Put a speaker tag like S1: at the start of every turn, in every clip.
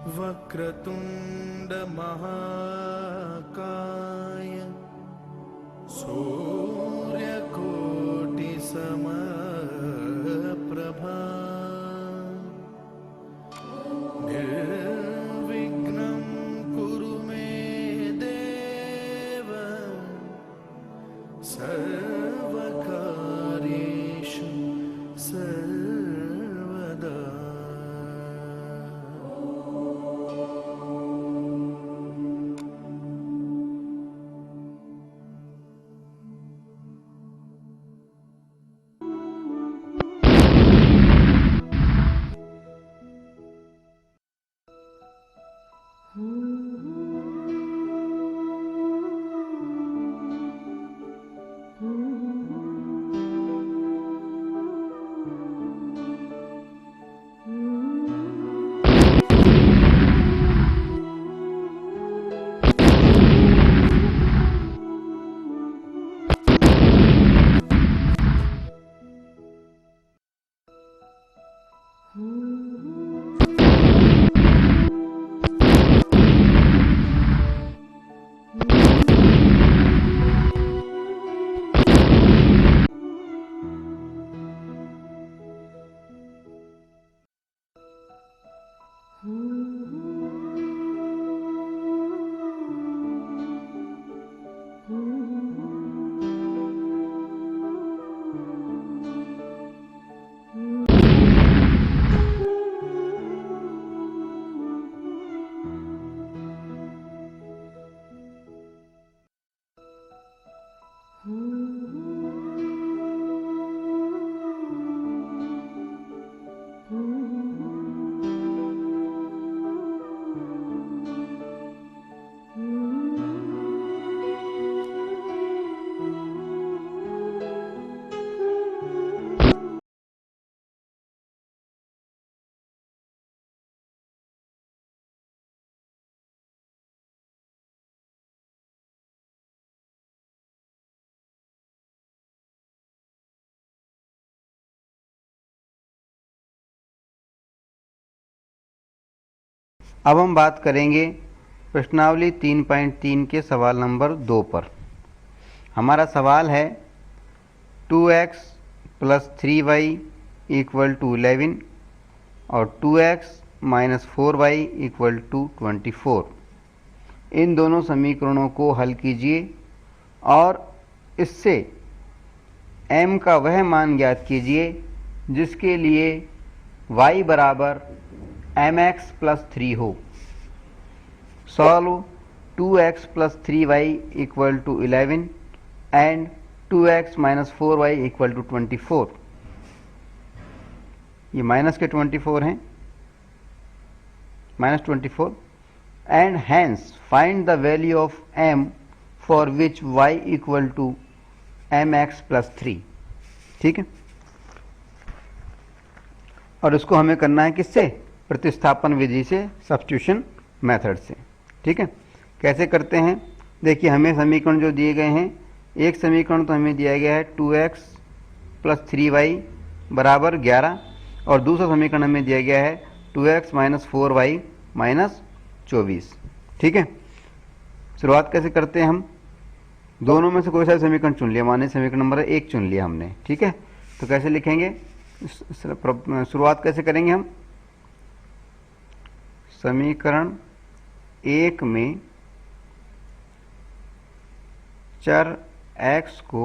S1: वक्रतुंड महाकाय सूर्यकोटि समप्रभा निर्विघ्नं कुरु मे देव सर्वकार्येषु सर्वदा।
S2: अब हम बात करेंगे प्रश्नावली 3.3 के सवाल नंबर 2 पर। हमारा सवाल है 2x + 3y = 11 और 2x - 4y = 24। इन दोनों समीकरणों को हल कीजिए और इससे m का वह मान ज्ञात कीजिए जिसके लिए y बराबर mx + 3 हो। Solve 2x + 3y = 11 and 2x - 4y = 24। ये माइनस के 24 हैं, -24, and hence find the value of m for which y = mx + 3। ठीक है, और इसको हमें करना है किससे? प्रतिस्थापन विधि से, सब्स्टिट्यूशन मेथड से। ठीक है, कैसे करते हैं? देखिए, हमें समीकरण जो दिए गए हैं, एक समीकरण तो हमें दिया गया है 2x + 3y = 11 और दूसरा समीकरण हमें दिया गया है 2x - 4y - 24। ठीक है, शुरुआत कैसे करते हैं? हम दोनों में से कोई सा समीकरण चुन लिया, माने समीकरण नंबर 1 चुन लिया हमने। ठीक है, तो कैसे लिखेंगे, शुरुआत कैसे करेंगे हम? समीकरण 1 में चर x को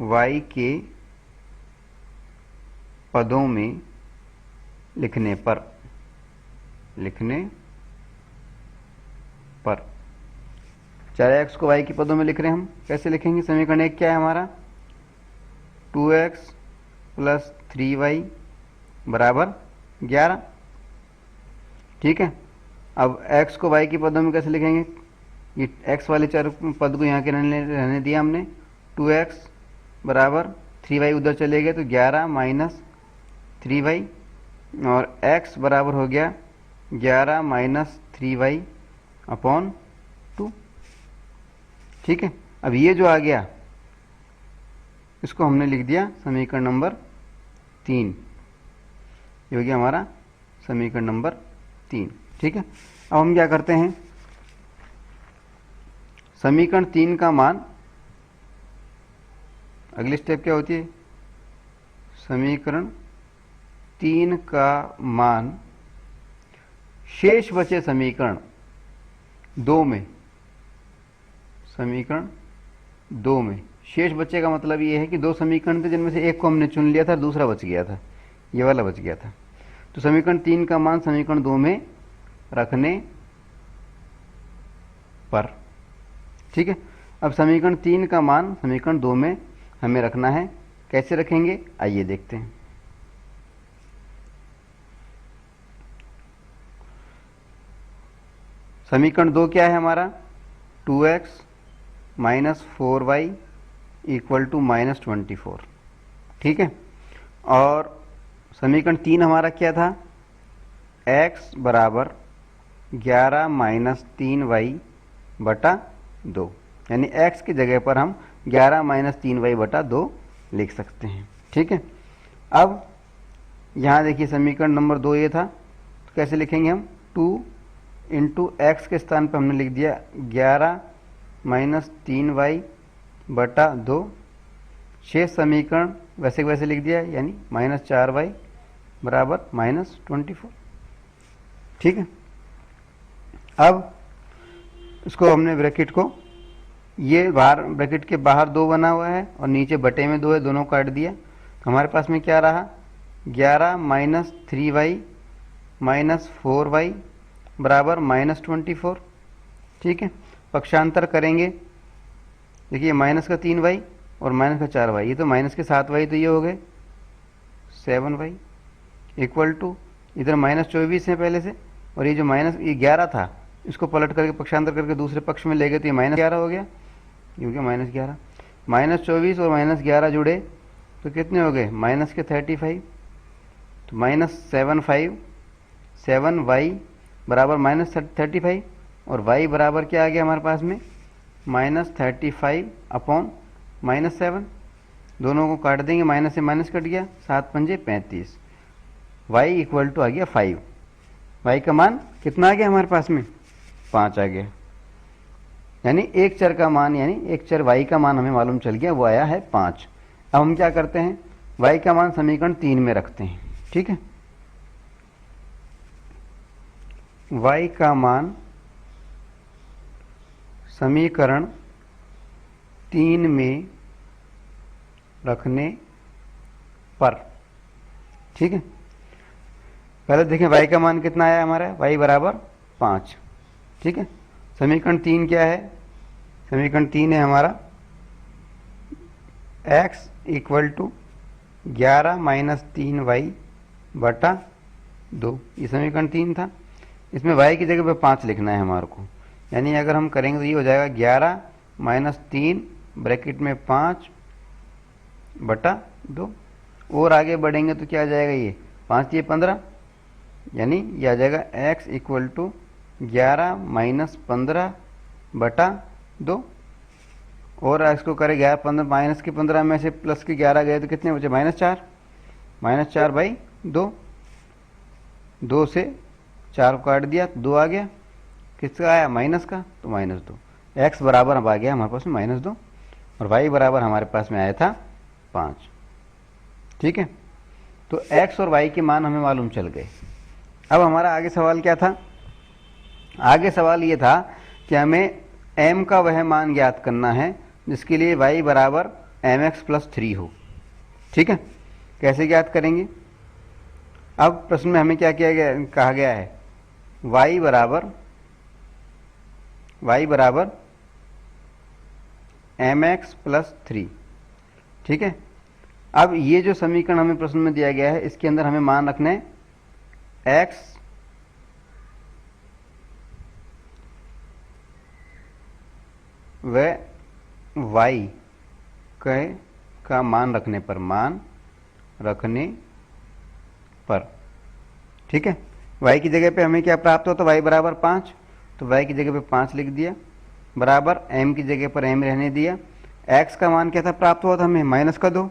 S2: y के पदों में लिखने पर चर x को y के पदों में लिख रहे हैं हम, कैसे लिखेंगे? समीकरण 1 क्या है हमारा? 2x + 3y = 11। ठीक है, अब x को y के पदों में कैसे लिखेंगे? ये x वाले चर पद को यहाँ के रहने दिया हमने। 2x = 3y उधर चले गए तो 11 - 3y और x बराबर हो गया 11 - 3y / 2। ठीक है, अब ये जो आ गया इसको हमने लिख दिया समीकरण नंबर 3। ये हो गया हमारा समीकरण नंबर 3। ठीक है, अब हम क्या करते हैं, समीकरण 3 का मान, अगली स्टेप क्या होती है, समीकरण 3 का मान शेष बचे समीकरण 2 में, समीकरण 2 में शेष बचे का मतलब ये है कि 2 समीकरण थे जिनमें से एक को हमने चुन लिया था, दूसरा बच गया था, ये वाला बच गया था। तो समीकरण 3 का मान समीकरण 2 में रखने पर। ठीक है, अब समीकरण 3 का मान समीकरण 2 में हमें रखना है, कैसे रखेंगे आइए देखते हैं। समीकरण 2 क्या है हमारा, 2x minus 4y equal to minus 24। ठीक है, और समीकरण 3 हमारा क्या था, x बराबर 11 माइनस 3y बटा 2, यानी x की जगह पर हम 11 माइनस 3y बटा 2 लिख सकते हैं। ठीक है, अब यहाँ देखिए समीकरण नंबर 2 ये था, तो कैसे लिखेंगे हम, 2 इंटू एक्स के स्थान पर हमने लिख दिया 11 माइनस 3y बटा 2, शेष समीकरण वैसे वैसे लिख दिया, यानी माइनस 4y बराबर माइनस 24। ठीक है, अब इसको हमने ब्रैकेट को, ये बाहर ब्रैकेट के बाहर 2 बना हुआ है और नीचे बटे में 2 है, दोनों काट दिया, तो हमारे पास में क्या रहा, 11 माइनस 3y माइनस 4y बराबर माइनस 24। ठीक है, पक्षांतर करेंगे, देखिए माइनस का 3y और माइनस का 4y, ये तो माइनस के 7y, तो ये हो गए 7y इक्वल टू, इधर माइनस 24 है पहले से, और ये जो माइनस ये 11 था इसको पलट करके पक्षांतर करके दूसरे पक्ष में ले गए तो ये माइनस 11 हो गया, ये हो गया माइनस 11, माइनस 24 और माइनस 11 जुड़े तो कितने हो गए, माइनस के 35, तो माइनस 7y बराबर माइनस 35, और y बराबर क्या आ गया हमारे पास में, माइनस 35 अपॉन माइनस 7, दोनों को काट देंगे, माइनस से माइनस कट गया, 7 पंजे 35, y इक्वल टू आ गया 5, y का मान कितना आ गया हमारे पास में, 5 आ गया, यानी एक चर का मान, यानी एक चर y का मान हमें मालूम चल गया, वो आया है 5। अब हम क्या करते हैं, y का मान समीकरण 3 में रखते हैं। ठीक है, y का मान समीकरण 3 में रखने पर। ठीक है, पहले देखें y का मान कितना आया हमारा, y बराबर 5। ठीक है, समीकरण 3 क्या है, समीकरण 3 है हमारा x equal to 11 minus 3y बटा 2, ये समीकरण 3 था, इसमें y की जगह पे 5 लिखना है हमारे को, यानी अगर हम करेंगे तो ये हो जाएगा 11 माइनस 3 ब्रैकेट में 5 बटा 2, और आगे बढ़ेंगे तो क्या आ जाएगा, ये 5 ये 15, यानी ये आ जाएगा x इक्वल टू 11 माइनस 15 बटा 2, और इसको करें 11 15 माइनस के 15 में से प्लस के 11 गए तो कितने बचे, माइनस 4 बाई 2, 2 से 4 को काट दिया, 2 आ गया, किसका आया, माइनस का, तो माइनस 2, x बराबर अब आ गया हमारे पास में माइनस 2, और y बराबर हमारे पास में आया था 5। ठीक है, तो x और y के मान हमें मालूम चल गए। अब हमारा आगे सवाल क्या था, आगे सवाल ये था कि हमें m का वह मान ज्ञात करना है जिसके लिए y बराबर mx प्लस 3 हो। ठीक है, कैसे ज्ञात करेंगे, अब प्रश्न में हमें क्या किया गया, कहा गया है y बराबर mx प्लस 3। ठीक है, अब ये जो समीकरण हमें प्रश्न में दिया गया है इसके अंदर हमें मान रखने x व y का मान रखने पर। ठीक है, y की जगह पे हमें क्या प्राप्त हो, तो y बराबर 5, तो y की जगह पे 5 लिख दिया, बराबर m की जगह पर m रहने दिया, x का मान क्या था प्राप्त हुआ था हमें, माइनस का 2।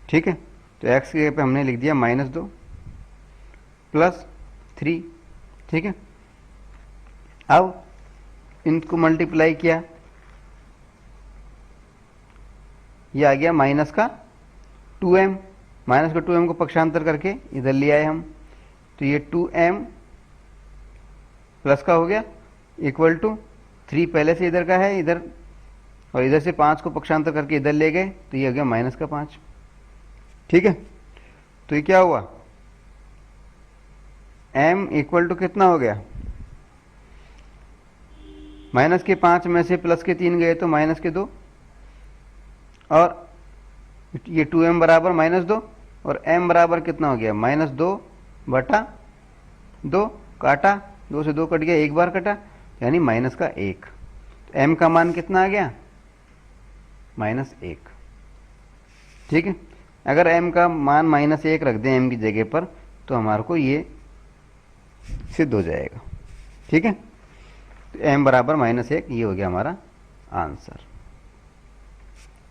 S2: ठीक है, तो x की जगह पे हमने लिख दिया माइनस 2 प्लस 3, ठीक है। अब इनको मल्टीप्लाई किया, ये आ गया माइनस का 2m, माइनस का 2m को पक्षांतर करके इधर ले आए हम, तो ये 2m प्लस का हो गया इक्वल टू 3 पहले से इधर का है इधर, और इधर से 5 को पक्षांतर करके इधर ले गए तो ये हो गया माइनस का 5। ठीक है, तो ये क्या हुआ, m इक्वल टू कितना हो गया, माइनस के 5 में से प्लस के 3 गए तो माइनस के 2, और ये 2m बराबर -2, और m बराबर कितना हो गया, -2/2, काटा 2 से 2 कट गया, एक बार कटा यानी माइनस का 1, तो m का मान कितना आ गया, -1। ठीक है, अगर m का मान -1 रख दें m की जगह पर तो हमारे को ये सिद्ध हो जाएगा। ठीक है, तो m बराबर -1, ये हो गया हमारा आंसर।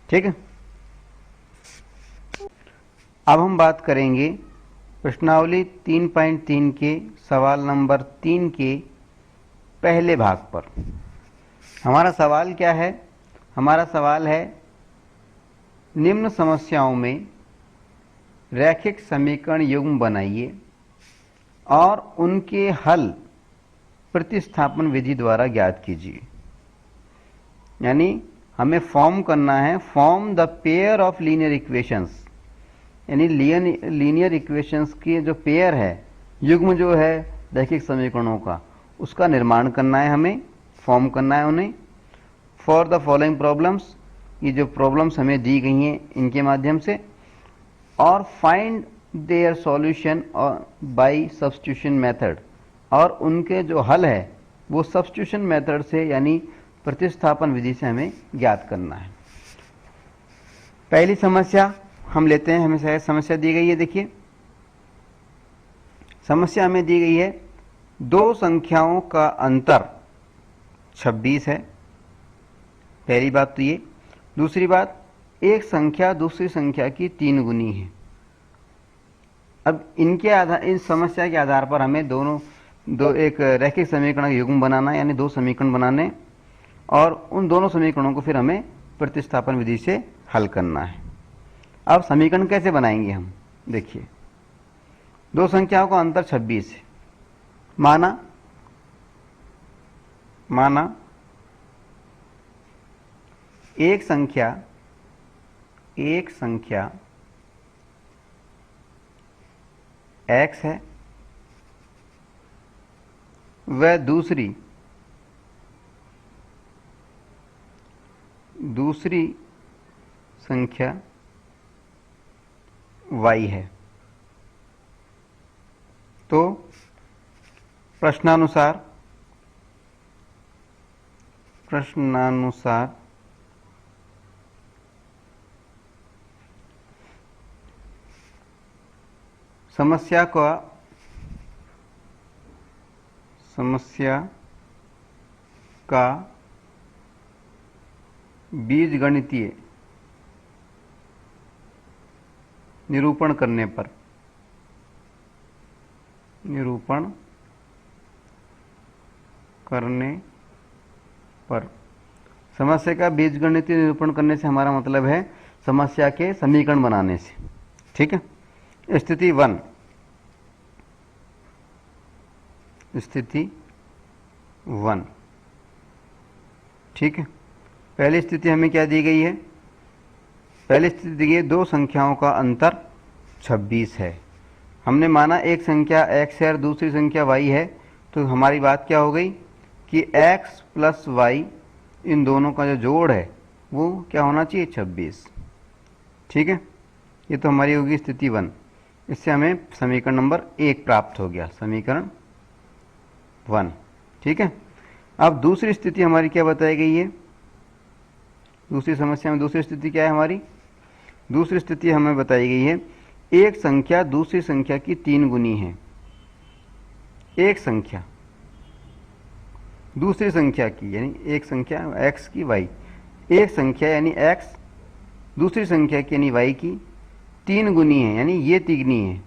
S2: ठीक है, अब हम बात करेंगे प्रश्नावली 3.3 के सवाल नंबर 3 के पहले भाग पर। हमारा सवाल क्या है, हमारा सवाल है निम्न समस्याओं में रैखिक समीकरण युग्म बनाइए और उनके हल प्रतिस्थापन विधि द्वारा ज्ञात कीजिए। यानी हमें फॉर्म करना है, form the pair of linear equations, यानी लीनियर इक्वेशंस की जो पेयर है, युग्म जो है रैखिक समीकरणों का, उसका निर्माण करना है, हमें फॉर्म करना है उन्हें। फॉर द फॉलोइंग प्रॉब्लम्स, ये जो प्रॉब्लम्स हमें दी गई हैं इनके माध्यम से, और find their solution bye substitution method, और उनके जो हल है वो सब्स्टिट्यूशन मेथड से यानी प्रतिस्थापन विधि से हमें ज्ञात करना है। पहली समस्या हम लेते हैं, हमें शायद समस्या दी गई है, देखिए समस्या हमें दी गई है, दो संख्याओं का अंतर 26 है, पहली बात तो ये। दूसरी बात, एक संख्या दूसरी संख्या की 3 गुनी है। अब इनके आधार, इस समस्या के आधार पर हमें एक रैखिक समीकरण का युग्म बनाना है, यानी 2 समीकरण बनाने, और उन दोनों समीकरणों को फिर हमें प्रतिस्थापन विधि से हल करना है। अब समीकरण कैसे बनाएंगे हम, देखिए 2 संख्याओं का अंतर 26 है, माना एक संख्या x है, वह दूसरी संख्या y है। तो प्रश्नानुसार समस्या का बीजगणितीय निरूपण करने पर समस्या का बीजगणितीय निरूपण करने से हमारा मतलब है समस्या के समीकरण बनाने से। ठीक है, स्थिति 1, ठीक है। पहली स्थिति हमें क्या दी गई है, पहली स्थिति दी गई है 2 संख्याओं का अंतर 26 है। हमने माना एक संख्या x है और दूसरी संख्या y है, तो हमारी बात क्या हो गई कि x प्लस y इन दोनों का जो जोड़ है वो क्या होना चाहिए, 26। ठीक है, ये तो हमारी होगी स्थिति 1। इससे हमें समीकरण नंबर 1 प्राप्त हो गया, समीकरण 1। ठीक है, अब दूसरी स्थिति हमारी क्या बताई गई है, दूसरी समस्या में दूसरी स्थिति क्या है हमारी, दूसरी स्थिति हमें बताई गई है एक संख्या दूसरी संख्या की 3 गुनी है। एक संख्या दूसरी संख्या की, यानी एक संख्या x की y, एक संख्या यानी x दूसरी संख्या की यानी y की 3 गुनी है, यानी ये तिगनी है।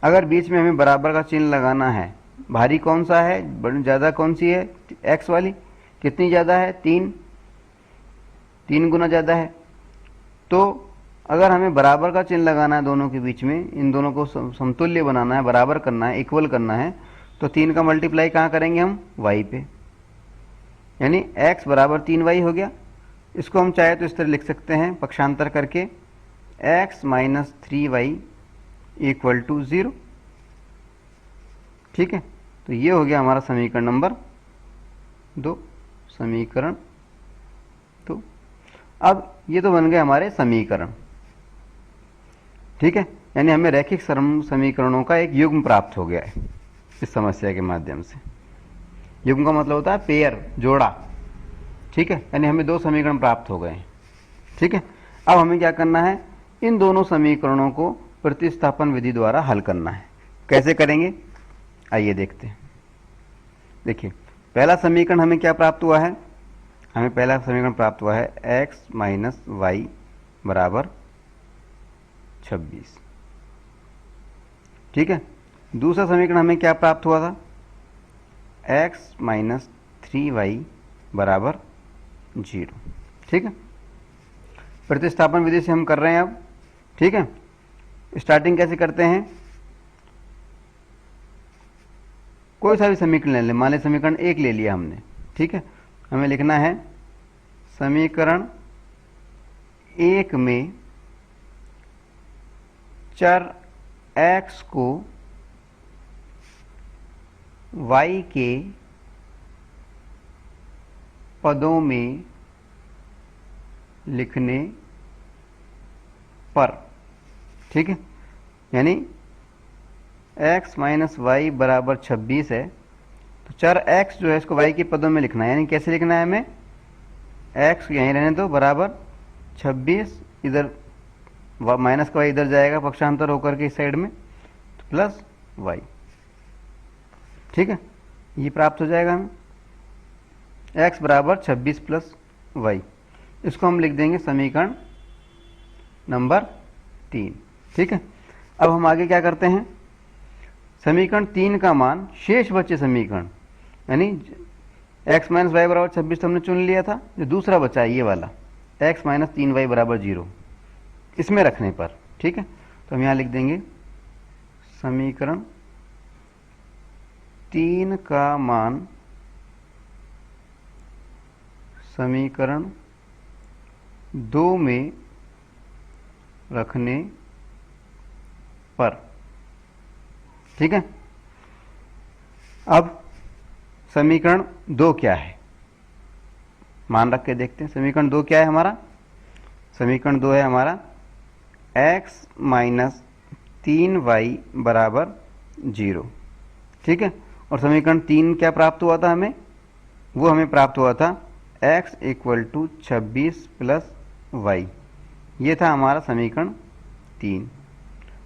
S2: अगर बीच में हमें बराबर का चिन्ह लगाना है भारी कौन सा है, बड़ी ज़्यादा कौन सी है, एक्स वाली। कितनी ज़्यादा है, 3, 3 गुना ज़्यादा है। तो अगर हमें बराबर का चिन्ह लगाना है दोनों के बीच में, इन दोनों को समतुल्य बनाना है, बराबर करना है, इक्वल करना है, तो 3 का मल्टीप्लाई कहाँ करेंगे हम, y पे, यानी x बराबर 3y हो गया। इसको हम चाहे तो इस तरह लिख सकते हैं पक्षांतर करके, x minus 3y equal to 0। ठीक है, तो ये हो गया हमारा समीकरण नंबर 2, समीकरण 2। अब ये तो बन गए हमारे समीकरण। ठीक है, यानी हमें रैखिक समीकरणों का एक युग्म प्राप्त हो गया है इस समस्या के माध्यम से। युग्म का मतलब होता है पेयर, जोड़ा। ठीक है, यानी हमें 2 समीकरण प्राप्त हो गए हैं। ठीक है, अब हमें क्या करना है, इन दोनों समीकरणों को प्रतिस्थापन विधि द्वारा हल करना है। कैसे करेंगे, आइए देखते हैं। देखिए, पहला समीकरण हमें क्या प्राप्त हुआ है, हमें पहला समीकरण प्राप्त हुआ है x माइनस वाई बराबर 26। ठीक है, दूसरा समीकरण हमें क्या प्राप्त हुआ था, x माइनस 3y बराबर 0। ठीक है, प्रतिस्थापन विधि से हम कर रहे हैं अब। ठीक है, स्टार्टिंग कैसे करते हैं, कोई सा भी समीकरण ले लें, मान लें समीकरण 1 ले लिया हमने। ठीक है, हमें लिखना है समीकरण 1 में चर x को y के पदों में लिखने पर। ठीक है, यानी x माइनस वाई बराबर 26 है, तो चर x जो है इसको y के पदों में लिखना है। यानी कैसे लिखना है हमें, x यहीं रहने दो, बराबर 26, इधर माइनस का y इधर जाएगा पक्षांतर होकर के इस साइड में, तो प्लस y। ठीक है, ये प्राप्त हो जाएगा हमें x बराबर 26 प्लस y। इसको हम लिख देंगे समीकरण नंबर 3। ठीक है, अब हम आगे क्या करते हैं, समीकरण 3 का मान, शेष बचे समीकरण, यानी x माइनस वाई बराबर 26 तो हमने चुन लिया था, जो दूसरा बचा है ये वाला x माइनस 3y बराबर 0, इसमें रखने पर। ठीक है, तो हम यहाँ लिख देंगे समीकरण 3 का मान समीकरण 2 में रखने पर। ठीक है, अब समीकरण 2 क्या है, मान रख के देखते हैं। समीकरण 2 क्या है हमारा, समीकरण 2 है हमारा x माइनस 3y बराबर 0। ठीक है, और समीकरण 3 क्या प्राप्त हुआ था हमें, वो हमें प्राप्त हुआ था x equal to 26 plus y. ये था हमारा समीकरण 3।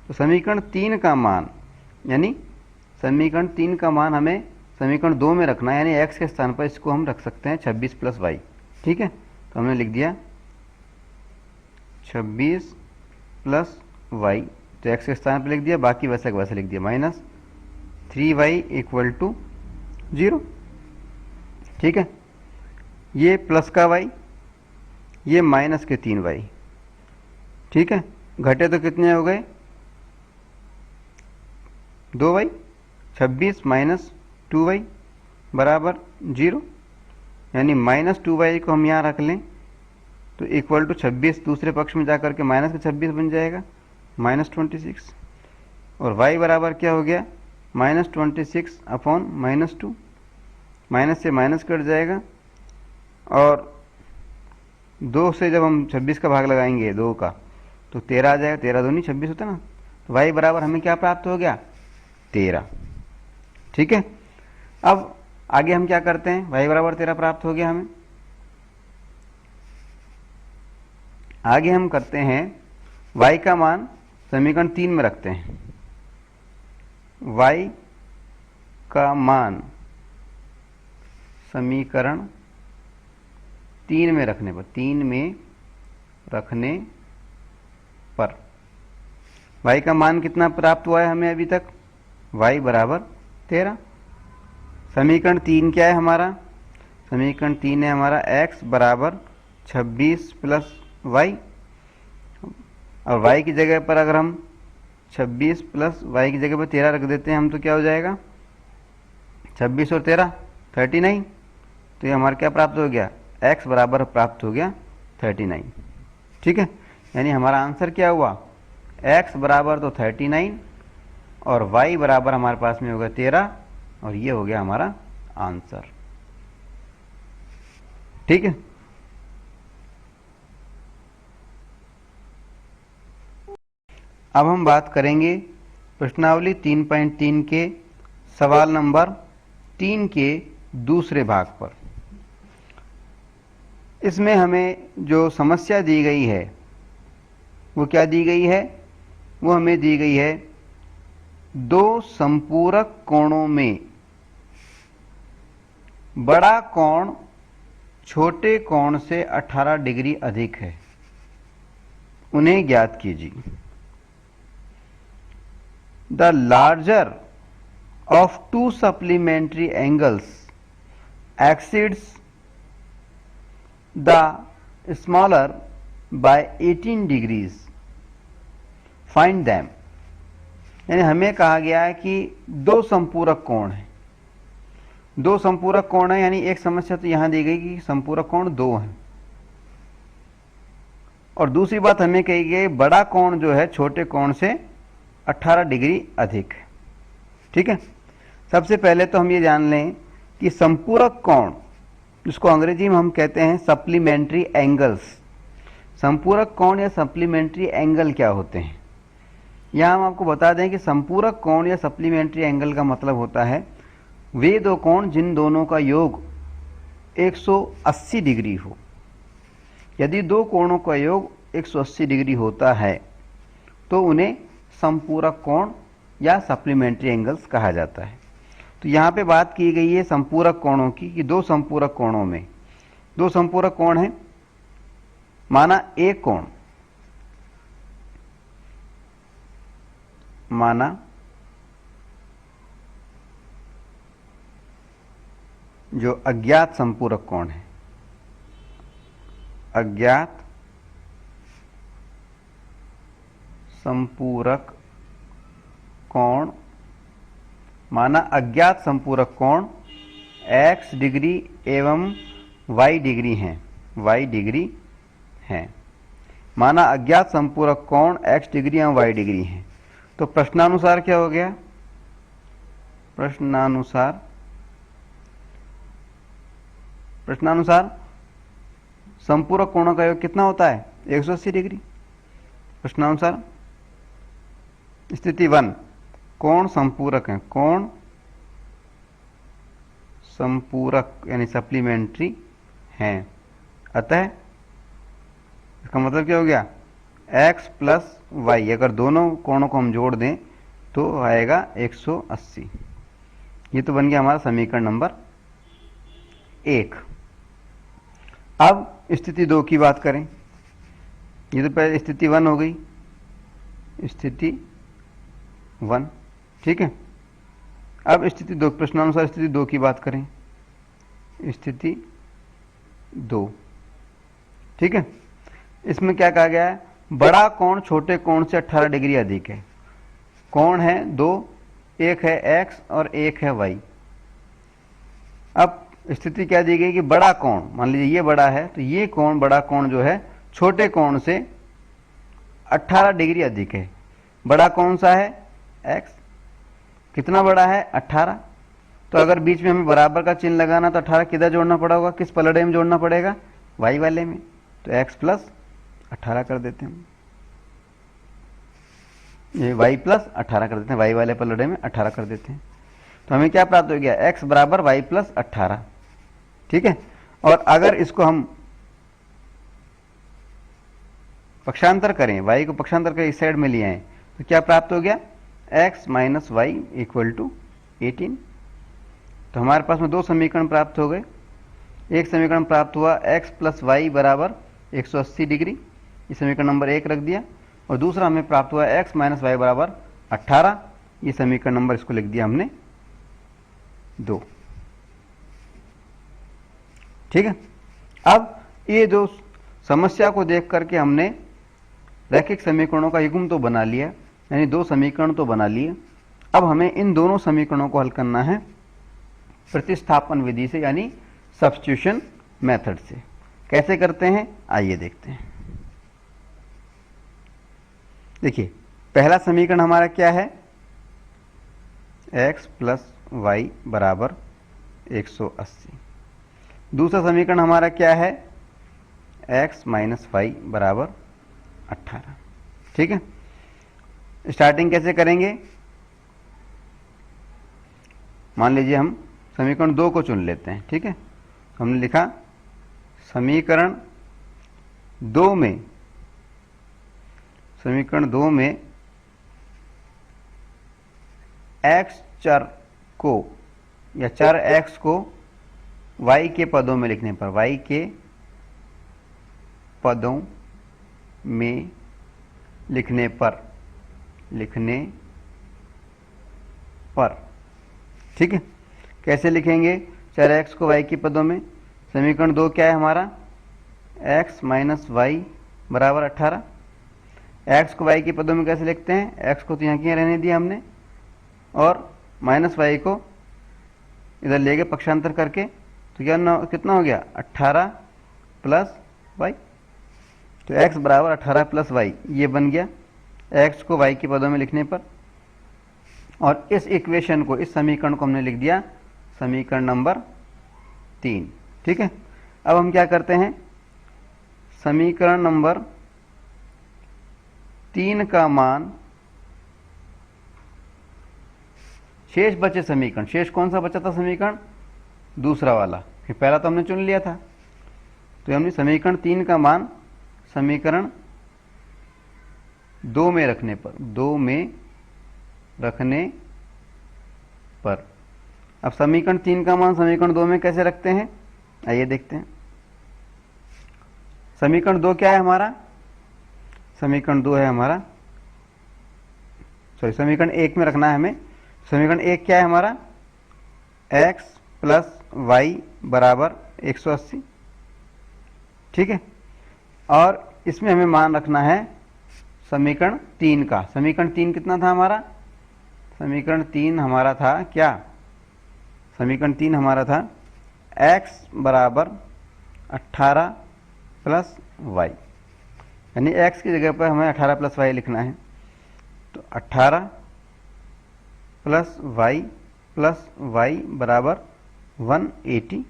S2: तो समीकरण 3 का मान, यानी समीकरण 3 का मान हमें समीकरण 2 में रखना है, यानी x के स्थान पर इसको हम रख सकते हैं 26 प्लस वाई। ठीक है, तो हमने लिख दिया 26 प्लस वाई, तो x के स्थान पर लिख दिया, बाकी वैसे वैसे लिख दिया, माइनस 3y इक्वल टू 0। ठीक है, ये प्लस का y, ये माइनस के 3y। ठीक है, घटे तो कितने हो गए, 2y, 26 माइनस 2y बराबर 0, यानी माइनस 2y को हम यहाँ रख लें तो इक्वल टू 26 दूसरे पक्ष में जाकर के माइनस का 26 बन जाएगा, माइनस 26, और y बराबर क्या हो गया, माइनस 26 अपॉन माइनस 2, माइनस से माइनस कट जाएगा, और 2 से जब हम 26 का भाग लगाएंगे 2 का तो 13 आ जाएगा, 13 दूनी 26 होता है ना, तो y बराबर हमें क्या प्राप्त हो गया, 13। ठीक है, अब आगे हम क्या करते हैं, y बराबर 13 प्राप्त हो गया हमें। आगे हम करते हैं y का मान समीकरण 3 में रखते हैं, y का मान समीकरण 3 में रखने पर, 3 में रखने पर y का मान कितना प्राप्त हुआ है हमें अभी तक, y बराबर 13। समीकरण 3 क्या है हमारा? समीकरण 3 है हमारा x बराबर 26 प्लस वाई, और y की जगह पर अगर हम 26 प्लस वाई की जगह पर 13 रख देते हैं हम, तो क्या हो जाएगा? 26 और 13 39। तो ये हमारा क्या प्राप्त हो गया? x बराबर प्राप्त हो गया 39। ठीक है, यानी हमारा आंसर क्या हुआ? x बराबर तो 39 और y बराबर हमारे पास में होगा 13, और ये हो गया हमारा आंसर। ठीक है, अब हम बात करेंगे प्रश्नावली 3.3 के सवाल नंबर 3 के दूसरे भाग पर। इसमें हमें जो समस्या दी गई है वो क्या दी गई है? वो हमें दी गई है दो संपूरक कोणों में बड़ा कोण छोटे कोण से 18 डिग्री अधिक है, उन्हें ज्ञात कीजिए। The larger of to supplementary angles exceeds the smaller by 18 degrees, find them. यानी हमें कहा गया है कि दो संपूरक कोण है, दो संपूरक कोण है, यानी एक समस्या तो यहां दी गई कि संपूरक कोण दो हैं, और दूसरी बात हमें कही गई बड़ा कोण जो है छोटे कोण से 18 डिग्री अधिक है। ठीक है, सबसे पहले तो हम ये जान लें कि संपूरक कोण, जिसको अंग्रेजी में हम कहते हैं सप्लीमेंट्री एंगल्स, संपूरक कोण या सप्लीमेंट्री एंगल क्या होते हैं? यहां हम आपको बता दें कि संपूरक कोण या सप्लीमेंट्री एंगल का मतलब होता है वे दो कोण जिन दोनों का योग 180 डिग्री हो। यदि दो कोणों का योग 180 डिग्री होता है तो उन्हें संपूरक कोण या सप्लीमेंट्री एंगल्स कहा जाता है। तो यहाँ पे बात की गई है संपूरक कोणों की कि दो संपूरक कोणों में, दो संपूरक कोण हैं, माना एक कोण, माना जो अज्ञात संपूरक कोण है, अज्ञात संपूरक कोण, माना अज्ञात संपूरक कोण x डिग्री एवं y डिग्री हैं, y डिग्री हैं, माना अज्ञात संपूरक कोण x डिग्री एवं y डिग्री हैं। तो प्रश्नानुसार क्या हो गया? प्रश्नानुसार संपूरक कोणों का योग कितना होता है? 180 डिग्री। प्रश्नानुसार स्थिति 1, कोण संपूरक है, कोण संपूरक यानी सप्लीमेंट्री हैं, अतः इसका मतलब क्या हो गया? x प्लस वाई, अगर दोनों कोणों को हम जोड़ दें तो आएगा 180। ये तो बन गया हमारा समीकरण नंबर 1। अब स्थिति 2 की बात करें। ये तो पहले स्थिति 1 हो गई, स्थिति 1। ठीक है, अब स्थिति 2, प्रश्नानुसार स्थिति 2 की बात करें। स्थिति 2, ठीक है, इसमें क्या कहा गया है? बड़ा कोण छोटे कोण से 18 डिग्री अधिक है। कोण है दो, एक है x और एक है y। अब स्थिति क्या दी गई कि बड़ा कोण, मान लीजिए ये बड़ा है, तो ये कोण, बड़ा कोण जो है छोटे कोण से 18 डिग्री अधिक है। बड़ा कौन सा है? x। कितना बड़ा है? 18। तो अगर बीच में हमें बराबर का चिन्ह लगाना तो 18 किधर जोड़ना पड़ा होगा? किस पलड़े में जोड़ना पड़ेगा? y वाले में। तो x प्लस 18 कर देते हैं, ये y प्लस 18 कर देते हैं, y वाले पलड़े में 18 कर देते हैं। तो हमें क्या प्राप्त हो गया? x बराबर y प्लस 18। ठीक है, और अगर इसको हम पक्षांतर करें, y को पक्षांतर कर इस साइड में ले आए तो क्या प्राप्त हो गया? x minus y equal to 18। तो हमारे पास में दो समीकरण प्राप्त हो गए। एक समीकरण प्राप्त हुआ x प्लस वाई बराबर 180 डिग्री, ये समीकरण नंबर 1 रख दिया, और दूसरा हमें प्राप्त हुआ x माइनस वाई बराबर 18, ये समीकरण नंबर, इसको लिख दिया हमने 2। ठीक है। अब ये जो समस्या को देख करके हमने रैखिक समीकरणों का युग्म तो बना लिया, यानी दो समीकरण तो बना लिए। अब हमें इन दोनों समीकरणों को हल करना है प्रतिस्थापन विधि से, यानी सब्स्टिट्यूशन मेथड से। कैसे करते हैं आइए देखते हैं। देखिए पहला समीकरण हमारा क्या है, x प्लस वाई बराबर 180। दूसरा समीकरण हमारा क्या है, x माइनस वाई बराबर 18। ठीक है, स्टार्टिंग कैसे करेंगे, मान लीजिए हम समीकरण 2 को चुन लेते हैं। ठीक है, हमने लिखा समीकरण 2 में x चर को या चर x को y के पदों में लिखने पर, y के पदों में लिखने पर ठीक है, कैसे लिखेंगे चर x को y के पदों में। समीकरण 2 क्या है हमारा, x माइनस वाई बराबर 18। x को y के पदों में कैसे लिखते हैं, x को तो यहाँ की रहने दिया हमने, और माइनस वाई को इधर ले गए पक्षांतर करके, तो कितना हो गया 18 प्लस वाई। तो x बराबर 18 प्लस वाई, ये बन गया x को y के पदों में लिखने पर। और इस इक्वेशन को, इस समीकरण को हमने लिख दिया समीकरण नंबर 3। ठीक है, अब हम क्या करते हैं, समीकरण नंबर 3 का मान, शेष बचे समीकरण, शेष कौन सा बचा था समीकरण, दूसरा वाला, फिर पहला तो हमने चुन लिया था। तो हमने समीकरण 3 का मान समीकरण 2 में रखने पर, अब समीकरण 3 का मान समीकरण 2 में कैसे रखते हैं आइए देखते हैं। समीकरण 2 क्या है हमारा, समीकरण 2 है हमारा, समीकरण 1 में रखना है हमें। समीकरण 1 क्या है हमारा, x प्लस वाई बराबर 180। ठीक है, और इसमें हमें मान रखना है समीकरण 3 का। समीकरण 3 कितना था हमारा, समीकरण 3 हमारा था क्या, समीकरण 3 हमारा था x बराबर 18 प्लस वाई, यानी x की जगह पर हमें 18 प्लस वाई लिखना है। तो 18 प्लस वाई बराबर 180।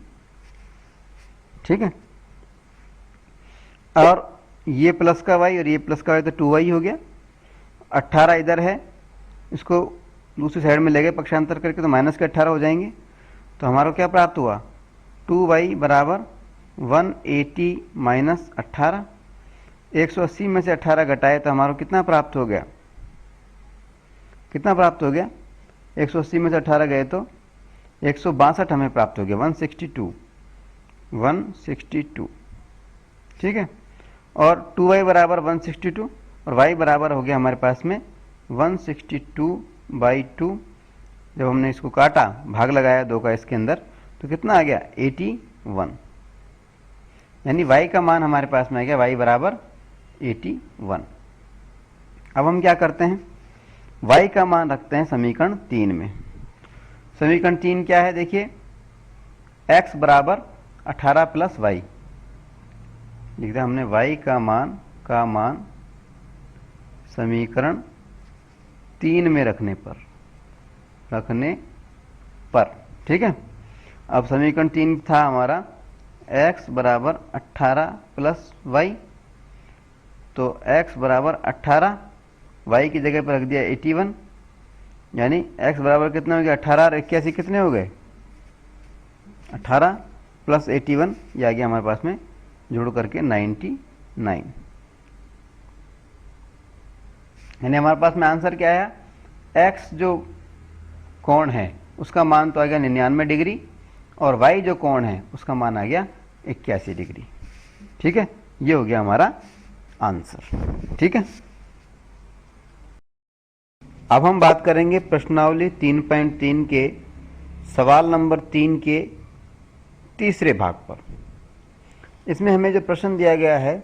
S2: ठीक है, और ये प्लस का y और ये प्लस का y, तो 2y हो गया। 18 इधर है, इसको दूसरी साइड में ले गए पक्षांतर करके, तो माइनस के 18 हो जाएंगे। तो हमारा क्या प्राप्त हुआ, 2y बराबर 180 माइनस 18। 180 में से 18 घटाए तो हमारा कितना प्राप्त हो गया, 180 में से 18 गए तो 162 हमें प्राप्त हो गया, 162। ठीक है, और 2y बराबर 162 और y बराबर हो गया हमारे पास में 162/2। जब हमने इसको काटा, भाग लगाया 2 का इसके अंदर, तो कितना आ गया 81, यानी y का मान हमारे पास में आ गया y बराबर 81। अब हम क्या करते हैं, y का मान रखते हैं समीकरण 3 में। समीकरण 3 क्या है देखिए, x बराबर 18 प्लस वाई, लिख दिया हमने y का मान समीकरण 3 में रखने पर। ठीक है, अब समीकरण 3 था हमारा x बराबर 18 प्लस वाई, तो x बराबर 18, y की जगह पर रख दिया 81, यानी x बराबर कितना हो गया 18 और 81 कितने हो गए 18 प्लस 81, ये आ गया हमारे पास में जोड़ करके 99। यानी हमारे पास में आंसर क्या आया, x जो कोण है उसका मान तो आ गया 99 डिग्री, और y जो कोण है उसका मान आ गया 81 डिग्री। ठीक है, ये हो गया हमारा आंसर। ठीक है, अब हम बात करेंगे प्रश्नावली 3.3 के सवाल नंबर 3 के तीसरे भाग पर। इसमें हमें जो प्रश्न दिया गया है,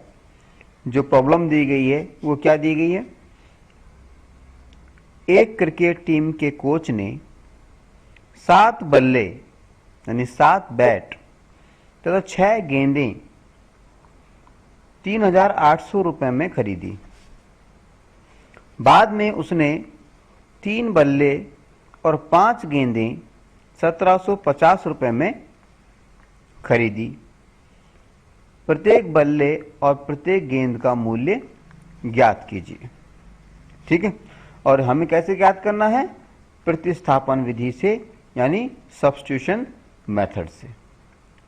S2: जो प्रॉब्लम दी गई है, वो क्या दी गई है? एक क्रिकेट टीम के कोच ने 7 बल्ले यानी 7 बैट तथा 6 गेंदें 3,800 रुपए में खरीदी। बाद में उसने 3 बल्ले और 5 गेंदें 1,750 रुपए में खरीदी। प्रत्येक बल्ले और प्रत्येक गेंद का मूल्य ज्ञात कीजिए। ठीक है, और हमें कैसे ज्ञात करना है? प्रतिस्थापन विधि से, यानी सब्स्टिट्यूशन मेथड से।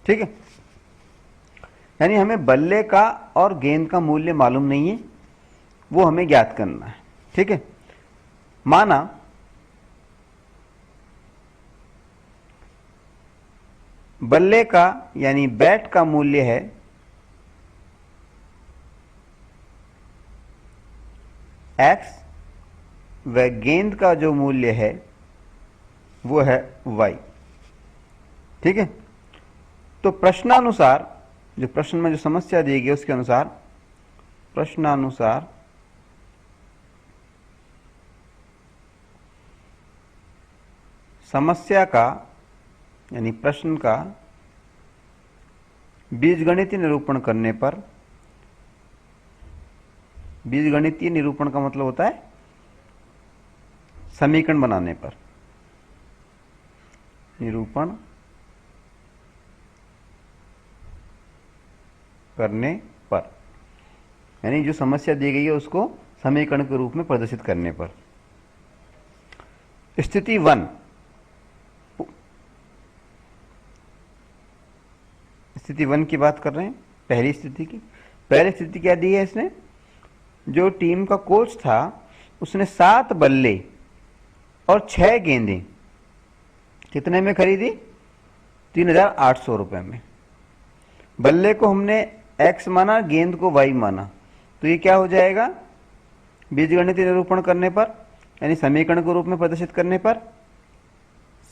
S2: ठीक है, यानी हमें बल्ले का और गेंद का मूल्य मालूम नहीं है, वो हमें ज्ञात करना है। ठीक है, माना बल्ले का यानी बैट का मूल्य है x व गेंद का जो मूल्य है वो है y। ठीक है, तो प्रश्नानुसार, जो प्रश्न में जो समस्या दी गई उसके अनुसार, प्रश्नानुसार समस्या का यानी प्रश्न का बीजगणितीय निरूपण करने पर, बीजगणितीय निरूपण का मतलब होता है समीकरण बनाने पर, निरूपण करने पर, यानी जो समस्या दी गई है उसको समीकरण के रूप में प्रदर्शित करने पर। स्थिति 1, स्थिति 1 की बात कर रहे हैं, पहली स्थिति की। पहली स्थिति क्या दी है इसने? जो टीम का कोच था उसने 7 बल्ले और 6 गेंदें कितने में खरीदी? 3,800 रुपए में। बल्ले को हमने x माना, गेंद को y माना, तो ये क्या हो जाएगा? बीजगणितीय निरूपण करने पर यानी समीकरण के रूप में प्रदर्शित करने पर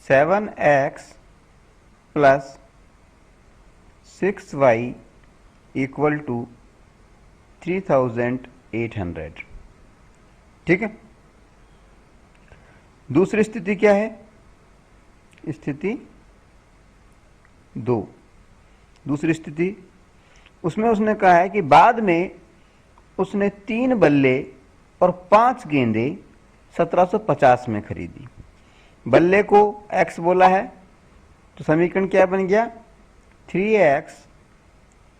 S2: 7x plus 6y equal to 3,800। ठीक है, दूसरी स्थिति क्या है? स्थिति 2, दूसरी स्थिति, उसमें उसने कहा है कि बाद में उसने 3 बल्ले और 5 गेंदें 1,750 में खरीदी। बल्ले को x बोला है, तो समीकरण क्या बन गया? 3x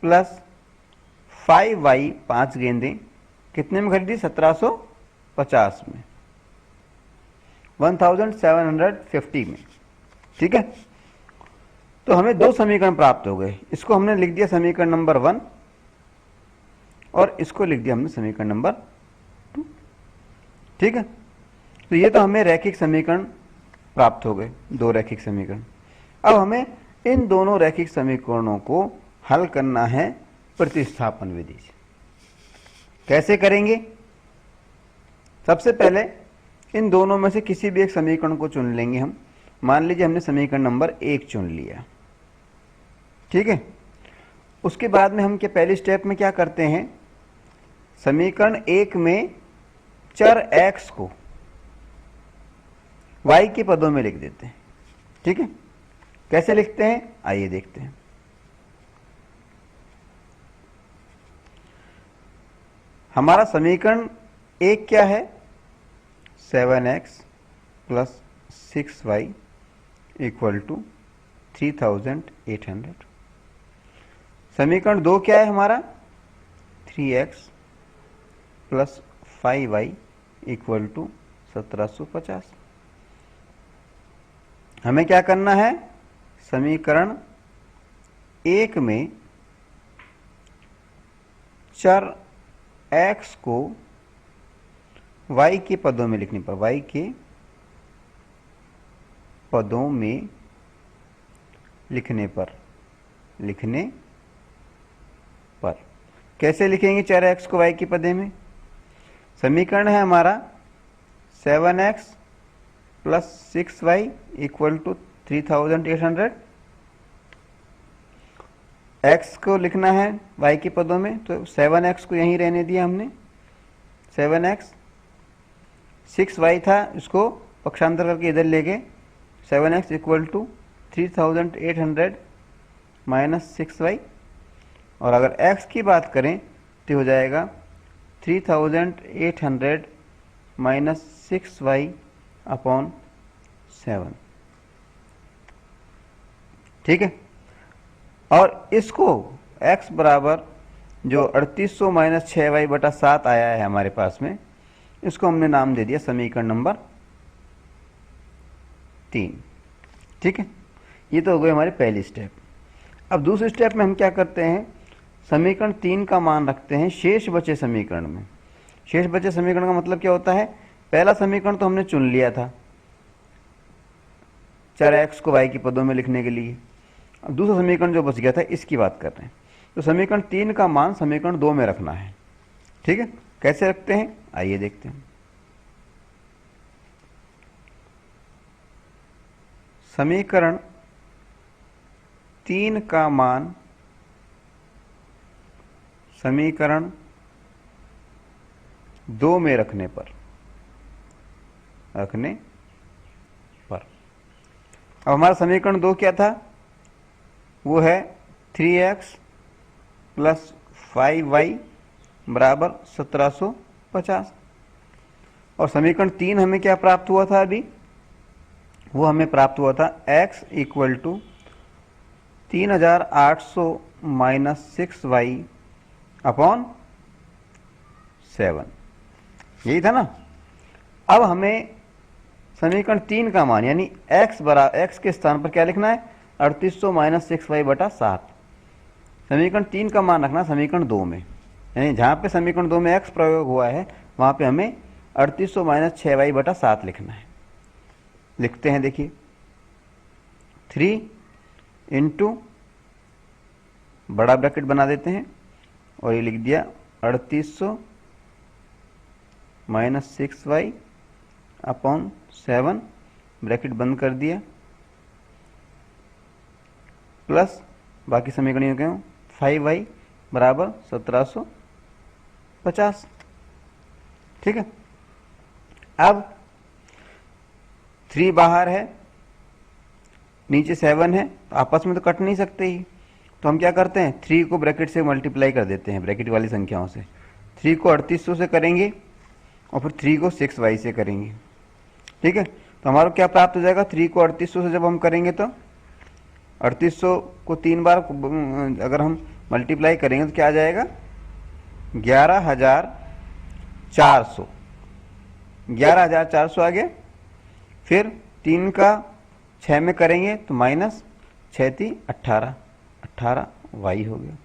S2: प्लस 5y, 5 गेंदें कितने में खरीदी? 1,750 में, 1,750 में। ठीक है, तो हमें 2 समीकरण प्राप्त हो गए। इसको हमने लिख दिया समीकरण नंबर 1 और इसको लिख दिया हमने समीकरण नंबर 2। ठीक है, तो ये तो हमें रैखिक समीकरण प्राप्त हो गए, 2 रैखिक समीकरण। अब हमें इन दोनों रैखिक समीकरणों को हल करना है प्रतिस्थापन विधि से। कैसे करेंगे? सबसे पहले इन दोनों में से किसी भी एक समीकरण को चुन लेंगे हम। मान लीजिए हमने समीकरण नंबर 1 चुन लिया। ठीक है, उसके बाद में हम क्या पहले स्टेप में क्या करते हैं? समीकरण 1 में चर x को y के पदों में लिख देते हैं। ठीक है, कैसे लिखते हैं आइए देखते हैं। हमारा समीकरण 1 क्या है? 7x plus 6y equal to 3,800। समीकरण 2 क्या है हमारा? 3x plus 5y equal to 1,750। हमें क्या करना है? समीकरण 1 में चर x को y के पदों में लिखने पर, y के पदों में लिखने पर कैसे लिखेंगे चर x को y के पदे में? समीकरण है हमारा 7x plus 6y equal to 3,800। x को लिखना है y के पदों में, तो 7x को यहीं रहने दिया हमने, 7x, 6y था, इसको पक्षांतर करके इधर ले गए, 7x equal to 3800 minus 6y, और अगर x की बात करें तो हो जाएगा 3800 माइनस 6y अपॉन 7। ठीक है, और इसको x बराबर जो 3800 माइनस 6y बटा 7 आया है हमारे पास में, इसको हमने नाम दे दिया समीकरण नंबर 3। ठीक है, ये तो हो गई हमारी पहली स्टेप। अब दूसरी स्टेप में हम क्या करते हैं, समीकरण 3 का मान रखते हैं शेष बचे समीकरण में। शेष बचे समीकरण का मतलब क्या होता है, पहला समीकरण तो हमने चुन लिया था चर x को y के पदों में लिखने के लिए, अब दूसरा समीकरण जो बच गया था इसकी बात कर रहे हैं। तो समीकरण 3 का मान समीकरण 2 में रखना है। ठीक है, कैसे रखते हैं आइए देखते हैं। समीकरण 3 का मान समीकरण 2 में रखने पर अब हमारा समीकरण 2 क्या था, वो है 3x प्लस 5y बराबर 1750, और समीकरण 3 हमें क्या प्राप्त हुआ था अभी, वो हमें प्राप्त हुआ था x equal to 3800 minus 6y upon 7, यही था ना। अब हमें समीकरण 3 का मान यानी x के स्थान पर क्या लिखना है, 3800 माइनस 6y बटा 7। समीकरण 3 का मान रखना समीकरण 2 में, यानी जहाँ पे समीकरण 2 में x प्रयोग हुआ है वहाँ पे हमें 3800 माइनस 6y बटा 7 लिखना है। लिखते हैं, देखिए 3 इंटू बड़ा ब्रैकेट बना देते हैं और ये लिख दिया 3800 माइनस 6y अपॉन 7, ब्रैकेट बंद कर दिया, प्लस बाकी समीकरणों के 5y बराबर 1750। ठीक है, अब 3 बाहर है, नीचे 7 है, तो आपस में तो कट नहीं सकते ही, तो हम क्या करते हैं 3 को ब्रैकेट से मल्टीप्लाई कर देते हैं, ब्रैकेट वाली संख्याओं से। 3 को 3800 से करेंगे और फिर 3 को 6y से करेंगे। ठीक है, तो हमारा क्या प्राप्त हो जाएगा, 3 को 3800 से जब हम करेंगे तो 3800 को 3 बार अगर हम मल्टीप्लाई करेंगे तो क्या आ जाएगा 11400, 11400 आ गया। फिर 3 का 6 में करेंगे तो माइनस 6 18, 18y हो गया,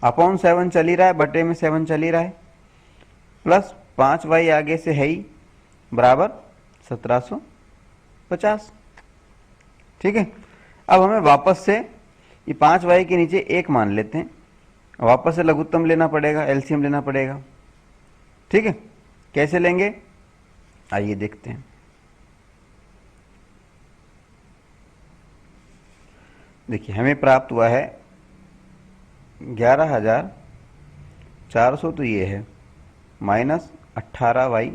S2: अपॉन 7 चल ही रहा है, बटे में 7 चल ही रहा है, प्लस 5y आगे से है ही बराबर 1750। ठीक है, अब हमें वापस से ये 5y के नीचे 1 मान लेते हैं, वापस से लघुत्तम लेना पड़ेगा, एलसीएम लेना पड़ेगा। ठीक है, कैसे लेंगे आइए देखते हैं। देखिए हमें प्राप्त हुआ है 11400, तो ये है माइनस 18y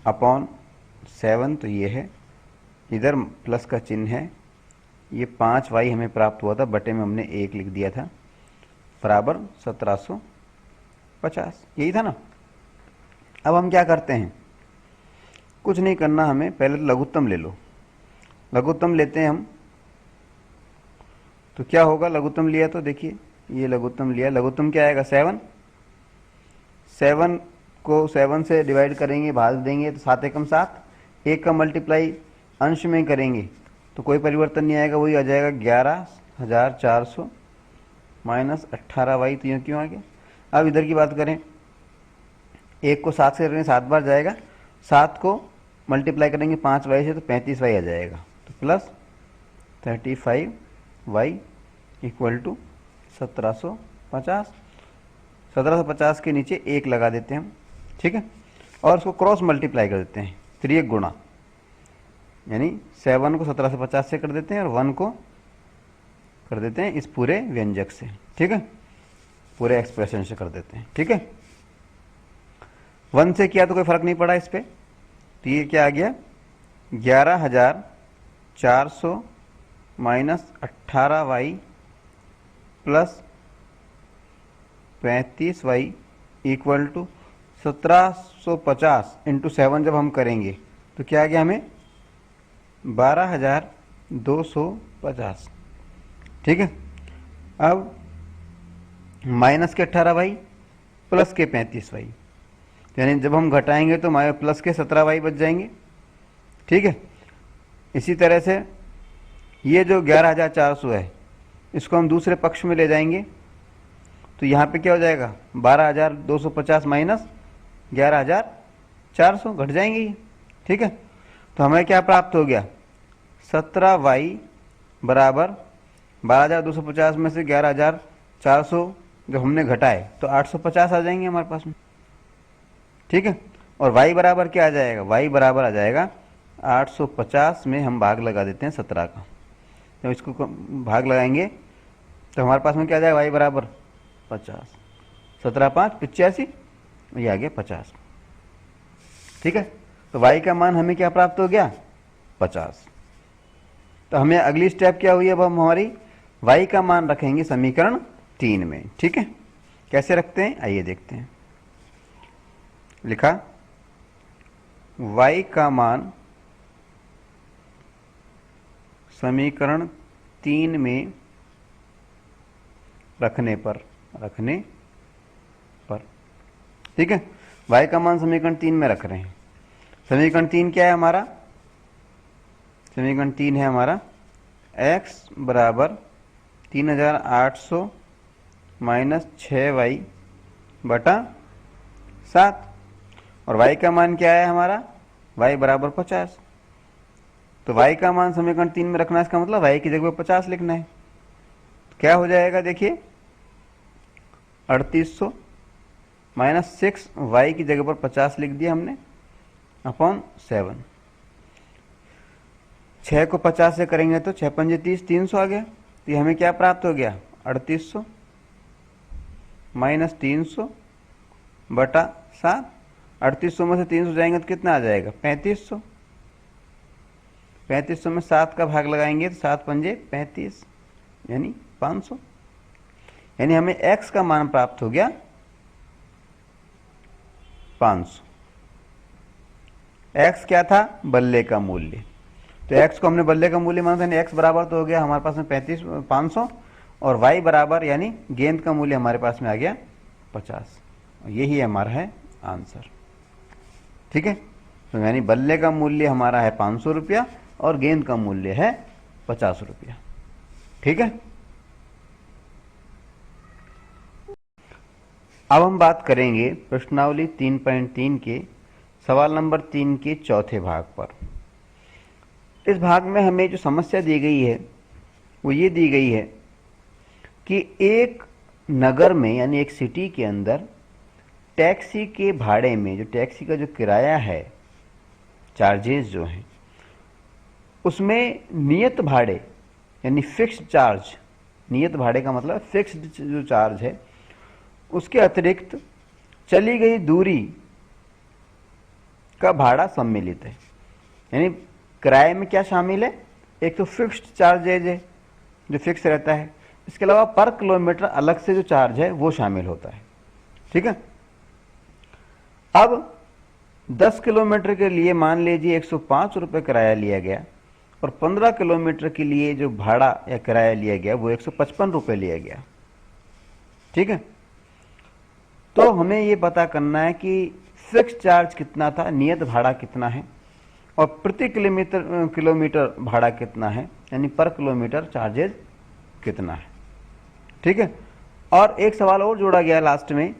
S2: अपॉन 7, तो ये है, इधर प्लस का चिन्ह है, ये 5y हमें प्राप्त हुआ था, बटे में हमने 1 लिख दिया था, बराबर 1750, यही था ना। अब हम क्या करते हैं, कुछ नहीं करना हमें, पहले तो लघुत्तम ले लो, लघुत्तम लेते हैं हम, तो क्या होगा, लघुत्तम लिया तो देखिए ये लघुत्तम लिया, लघुत्तम क्या आएगा 7, 7 को 7 से डिवाइड करेंगे, भाग देंगे तो 7 एकम 7, 1 का मल्टीप्लाई अंश में करेंगे तो कोई परिवर्तन नहीं आएगा, वही आ जाएगा 11400 माइनस 18y, तो यूँ क्यों आ गया। अब इधर की बात करें, 1 को 7 से करेंगे 7 बार जाएगा, 7 को मल्टीप्लाई करेंगे 5y से तो 35y आ जाएगा, तो प्लस 35y इक्वल टू 1750। 1750 के नीचे 1 लगा देते हैं हम। ठीक है, और उसको क्रॉस मल्टीप्लाई कर देते हैं, फिर ये गुणा, यानी 7 को 1750 से कर देते हैं और 1 को कर देते हैं इस पूरे व्यंजक से, ठीक है, पूरे एक्सप्रेशन से कर देते हैं, ठीक है। 1 से किया तो कोई फर्क नहीं पड़ा इस पे, तो ये क्या आ गया 11,400 minus 18y plus 35y equal to 1750 into 7 जब हम करेंगे तो क्या आ गया हमें 12,250, ठीक है। अब माइनस के 18y प्लस के 35y, यानी जब हम घटाएंगे तो हमारे प्लस के 17y बच जाएंगे, ठीक है। इसी तरह से ये जो 11,400 है इसको हम दूसरे पक्ष में ले जाएंगे तो यहाँ पे क्या हो जाएगा 12,250 माइनस 11,400 घट जाएंगे ये, ठीक है। तो हमें क्या प्राप्त हो गया 17y बराबर 12,250 में से 11,400 जो हमने घटाए तो 850 आ जाएंगे हमारे पास में, ठीक है। और y बराबर क्या आ जाएगा, y बराबर आ जाएगा 850 में हम भाग लगा देते हैं 17 का, तो इसको भाग लगाएंगे तो हमारे पास में क्या आ जाएगा y बराबर 50, 17 5 85, ये आ गया 50, ठीक है। तो y का मान हमें क्या प्राप्त हो गया 50। तो हमें अगली स्टेप क्या हुई, अब हम हमारी y का मान रखेंगे समीकरण 3 में, ठीक है। कैसे रखते हैं आइए देखते हैं। लिखा y का मान समीकरण 3 में रखने पर, ठीक है। y का मान समीकरण 3 में रख रहे हैं। समीकरण 3 क्या है हमारा, समीकरण 3 है हमारा x बराबर 3,800 माइनस 6y बटा 7, और y का मान क्या है हमारा y बराबर 50। तो y का मान समीकरण 3 में रखना है, इसका मतलब y की जगह पर 50 लिखना है। तो क्या हो जाएगा देखिए 3800 माइनस 6 y की जगह पर 50 लिख दिया हमने अपॉन 7। 6 को 50 से करेंगे तो 6 पंजे 30, 300 आ गया। तो ये हमें क्या प्राप्त हो गया 3800 माइनस 300 बटा 7। 3800 में से 300 जाएंगे तो कितना आ जाएगा 3500। 3500 में 7 का भाग लगाएंगे तो 7 पंजे 35 यानी 500, यानी हमें x का मान प्राप्त हो गया 500। x क्या था बल्ले का मूल्य, तो x को हमने बल्ले का मूल्य माना था, यानी x बराबर तो हो गया हमारे पास में 500 और y बराबर यानी गेंद का मूल्य हमारे पास में आ गया 50। यही हमारा है आंसर, ठीक है। तो यानी बल्ले का मूल्य हमारा है 500 रुपया और गेंद का मूल्य है 50 रुपया, ठीक है। अब हम बात करेंगे प्रश्नावली 3.3 के सवाल नंबर 3 के चौथे भाग पर। इस भाग में हमें जो समस्या दी गई है वो ये दी गई है कि एक नगर में यानी एक सिटी के अंदर टैक्सी के भाड़े में, जो टैक्सी का जो किराया है, चार्जेस जो हैं, उसमें नियत भाड़े यानी फिक्स्ड चार्ज, नियत भाड़े का मतलब फिक्स्ड जो चार्ज है, उसके अतिरिक्त चली गई दूरी का भाड़ा सम्मिलित है। यानी किराए में क्या शामिल है, एक तो फिक्स्ड चार्जेज है जो फिक्स रहता है, इसके अलावा पर किलोमीटर अलग से जो चार्ज है वो शामिल होता है, ठीक है। अब 10 किलोमीटर के लिए मान लीजिए 105 रुपये किराया लिया गया और 15 किलोमीटर के लिए जो भाड़ा या किराया लिया गया वो 155 रुपये लिया गया, ठीक है। तो हमें ये पता करना है कि फिक्स चार्ज कितना था, नियत भाड़ा कितना है और प्रति किलोमीटर भाड़ा कितना है, यानी पर किलोमीटर चार्जेज कितना है, ठीक है। और एक सवाल और जोड़ा गया लास्ट में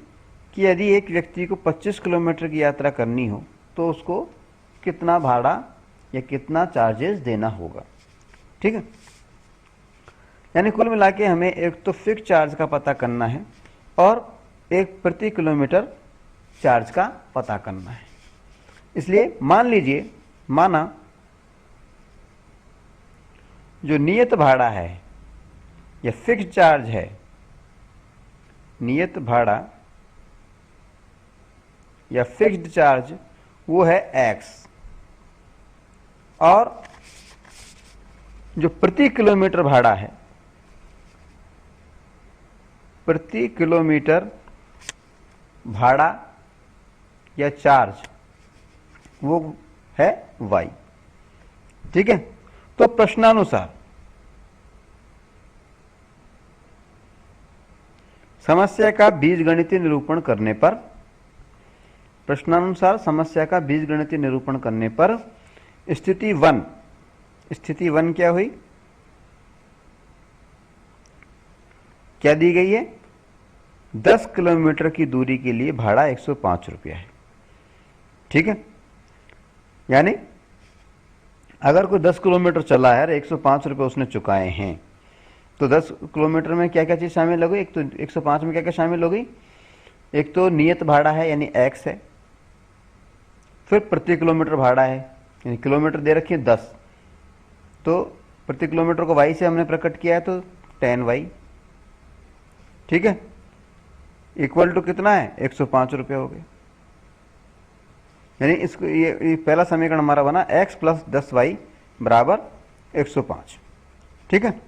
S2: कि यदि एक व्यक्ति को 25 किलोमीटर की यात्रा करनी हो तो उसको कितना भाड़ा या कितना चार्जेस देना होगा, ठीक है। यानी कुल मिला के हमें एक तो फिक्स चार्ज का पता करना है और एक प्रति किलोमीटर चार्ज का पता करना है। इसलिए मान लीजिए, माना जो नियत भाड़ा है या फिक्स्ड चार्ज है, नियत भाड़ा या फिक्स्ड चार्ज वो है x, और जो प्रति किलोमीटर भाड़ा है, प्रति किलोमीटर भाड़ा या चार्ज वो है y। ठीक है, तो प्रश्नानुसार समस्या का बीजगणितीय निरूपण करने पर, प्रश्नानुसार समस्या का बीजगणितीय निरूपण करने पर स्थिति 1, स्थिति 1 क्या हुई, क्या दी गई है, 10 किलोमीटर की दूरी के लिए भाड़ा 105 रुपया है। ठीक है, यानी अगर कोई 10 किलोमीटर चला है और 105 रुपये उसने चुकाए हैं, तो 10 किलोमीटर में क्या क्या चीज़ शामिल हो गई, एक तो 105 में क्या क्या शामिल हो गई, एक तो नियत भाड़ा है यानी x है, फिर प्रति किलोमीटर भाड़ा है यानी किलोमीटर दे रखी है 10, तो प्रति किलोमीटर को y से हमने प्रकट किया है तो 10y। ठीक है, इक्वल टू कितना है, 105 रुपये हो गए। यानी इसको ये पहला समीकरण हमारा बना x प्लस 10y बराबर 105। ठीक है,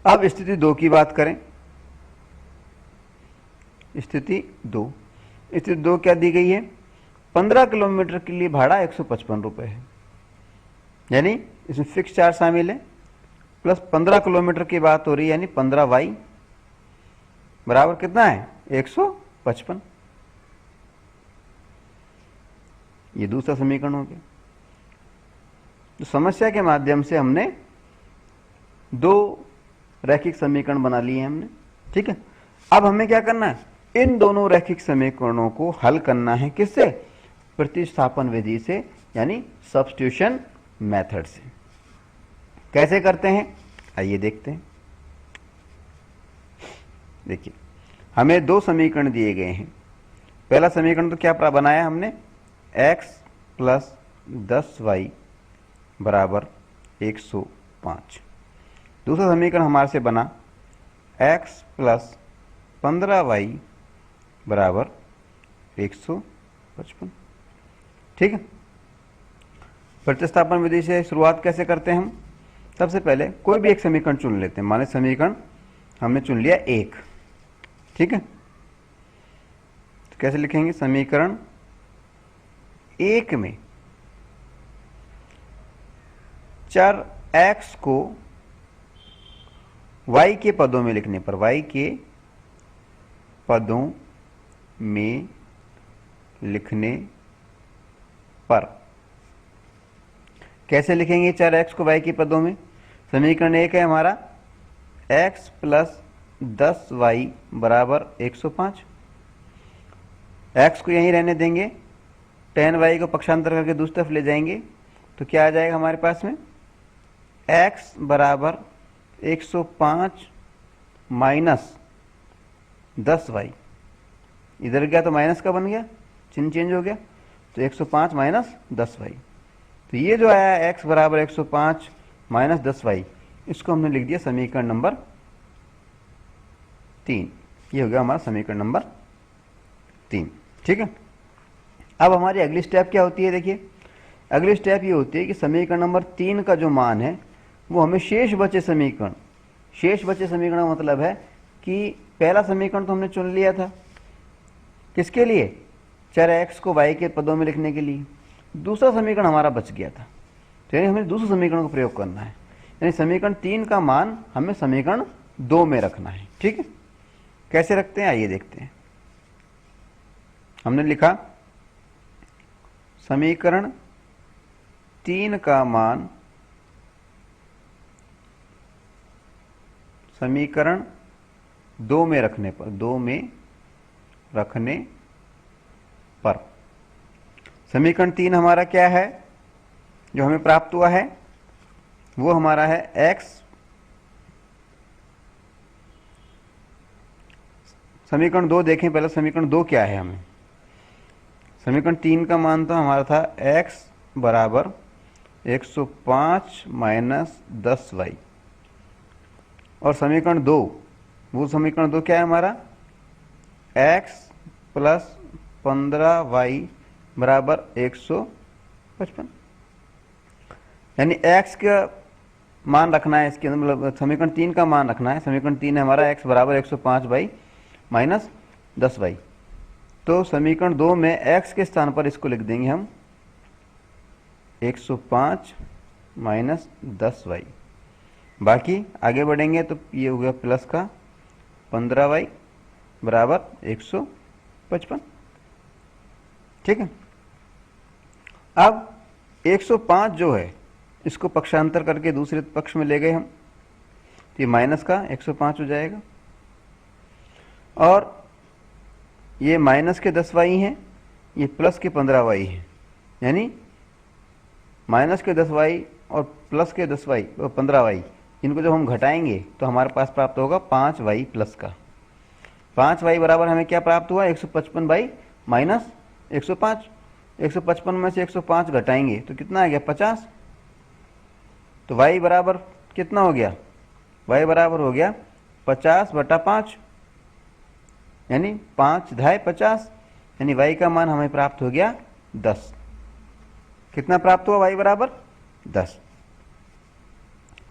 S2: अब स्थिति 2 की बात करें। स्थिति 2, स्थिति 2 क्या दी गई है, 15 किलोमीटर के लिए भाड़ा 155 रुपये है, यानी इसमें फिक्स चार्ज शामिल है, प्लस 15 किलोमीटर की बात हो रही है, यानी 15y बराबर कितना है, 155। ये दूसरा समीकरण हो गया। तो समस्या के माध्यम से हमने 2 रैखिक समीकरण बना लिए हैं हमने। ठीक है, अब हमें क्या करना है, इन दोनों रैखिक समीकरणों को हल करना है, किससे, प्रतिस्थापन विधि से, यानी सब्स्टिट्यूशन मेथड से। कैसे करते हैं, आइए देखते हैं। देखिए, हमें 2 समीकरण दिए गए हैं। पहला समीकरण तो क्या बनाया हमने, x प्लस 10y बराबर 105। दूसरा समीकरण हमारे से बना x प्लस 15y बराबर 155। ठीक है, प्रतिस्थापन विधि से शुरुआत कैसे करते हैं हम, सबसे पहले कोई भी एक समीकरण चुन लेते हैं। माने समीकरण हमने चुन लिया 1। ठीक है, तो कैसे लिखेंगे, समीकरण 1 में चर x को y के पदों में लिखने पर, y के पदों में लिखने पर कैसे लिखेंगे चर x को y के पदों में, समीकरण 1 है हमारा x प्लस 10y बराबर 105। x को यहीं रहने देंगे, 10y को पक्षांतर करके दूसरी तरफ ले जाएंगे, तो क्या आ जाएगा हमारे पास में, x बराबर 105 माइनस 10y, इधर गया तो माइनस का बन गया, चिन्ह चेंज हो गया, तो 105 माइनस 10y। तो ये जो आया x बराबर 105 माइनस 10y, इसको हमने लिख दिया समीकरण नंबर 3। ये हो गया हमारा समीकरण नंबर 3। ठीक है, अब हमारी अगली स्टेप क्या होती है, देखिए अगली स्टेप ये होती है कि समीकरण नंबर 3 का जो मान है वो हमें शेष बचे समीकरण, शेष बचे समीकरण का मतलब है कि पहला समीकरण तो हमने चुन लिया था, किसके लिए, चर x को y के पदों में लिखने के लिए। दूसरा समीकरण हमारा बच गया था, तो यानी हमें दूसरे समीकरण का प्रयोग करना है, यानी समीकरण 3 का मान हमें समीकरण 2 में रखना है। ठीक है, कैसे रखते हैं आइए देखते हैं। हमने लिखा समीकरण 3 का मान समीकरण 2 में रखने पर, 2 में रखने पर समीकरण 3 हमारा क्या है, जो हमें प्राप्त हुआ है वो हमारा है x, समीकरण 2 देखें पहले, समीकरण 2 क्या है, हमें समीकरण 3 का मान तो हमारा था x बराबर 105 माइनस 10y। और समीकरण 2, वो समीकरण 2 क्या है हमारा, x प्लस 15y बराबर 155, यानी x का मान रखना है इसके अंदर, मतलब समीकरण 3 का मान रखना है। समीकरण 3 है हमारा x बराबर 105y माइनस 10y। तो समीकरण 2 में x के स्थान पर इसको लिख देंगे हम 105 माइनस 10y। बाकी आगे बढ़ेंगे तो ये हो गया प्लस का 15y बराबर 155। ठीक है, अब 105 जो है इसको पक्षांतर करके दूसरे पक्ष में ले गए हम, तो ये माइनस का 105 हो जाएगा, और ये माइनस के 10y हैं, ये प्लस के 15y हैं, यानी माइनस के 10y और प्लस के 10y और 15y, इनको जब हम घटाएंगे तो हमारे पास प्राप्त होगा 5y प्लस का। 5y बराबर हमें क्या प्राप्त हुआ, 155y माइनस 105। 155 में से 105 घटाएंगे तो कितना आ गया, 50। तो y बराबर कितना हो गया, y बराबर हो गया 50/5, यानी 5 ढाई 50, यानी y का मान हमें प्राप्त हो गया 10। कितना प्राप्त हुआ, y बराबर 10।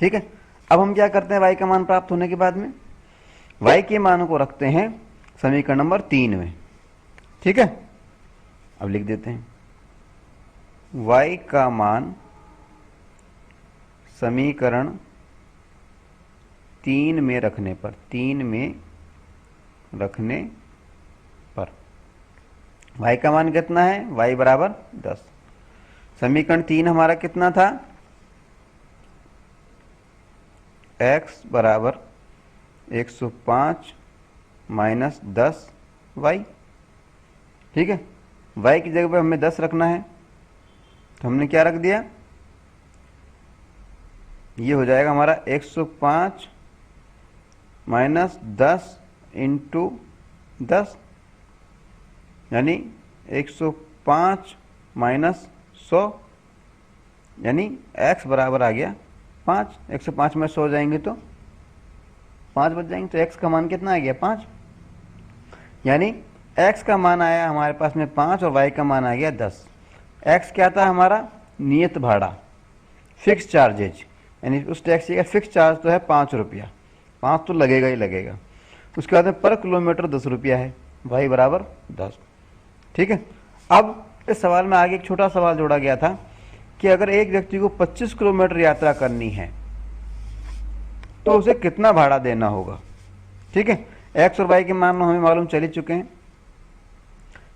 S2: ठीक है, अब हम क्या करते हैं, y का मान प्राप्त होने के बाद में y के मान को रखते हैं समीकरण नंबर 3 में। ठीक है, अब लिख देते हैं y का मान समीकरण 3 में रखने पर, 3 में रखने पर y का मान कितना है, y बराबर 10। समीकरण 3 हमारा कितना था, x बराबर 105 माइनस 10y। ठीक है, y की जगह पे हमें 10 रखना है, तो हमने क्या रख दिया, ये हो जाएगा हमारा 105 माइनस 10 इंटू 10, यानी 105 माइनस 100, यानी x बराबर आ गया 5। 105 में 100 जाएंगे तो 5 बच जाएंगे, तो x का मान कितना आ गया, 5। यानी x का मान आया हमारे पास में 5 और y का मान आ गया 10। x क्या था हमारा, नियत भाड़ा, फिक्स चार्जेज, यानी उस टैक्सी का फिक्स चार्ज तो है 5 रुपया, 5 तो लगेगा ही लगेगा। उसके बाद में पर किलोमीटर 10 रुपया है, y बराबर 10। ठीक है, अब इस सवाल में आगे एक छोटा सवाल जोड़ा गया था कि अगर एक व्यक्ति को 25 किलोमीटर यात्रा करनी है तो उसे कितना भाड़ा देना होगा। ठीक है, x और y के मान हमें मालूम चल ही चुके हैं।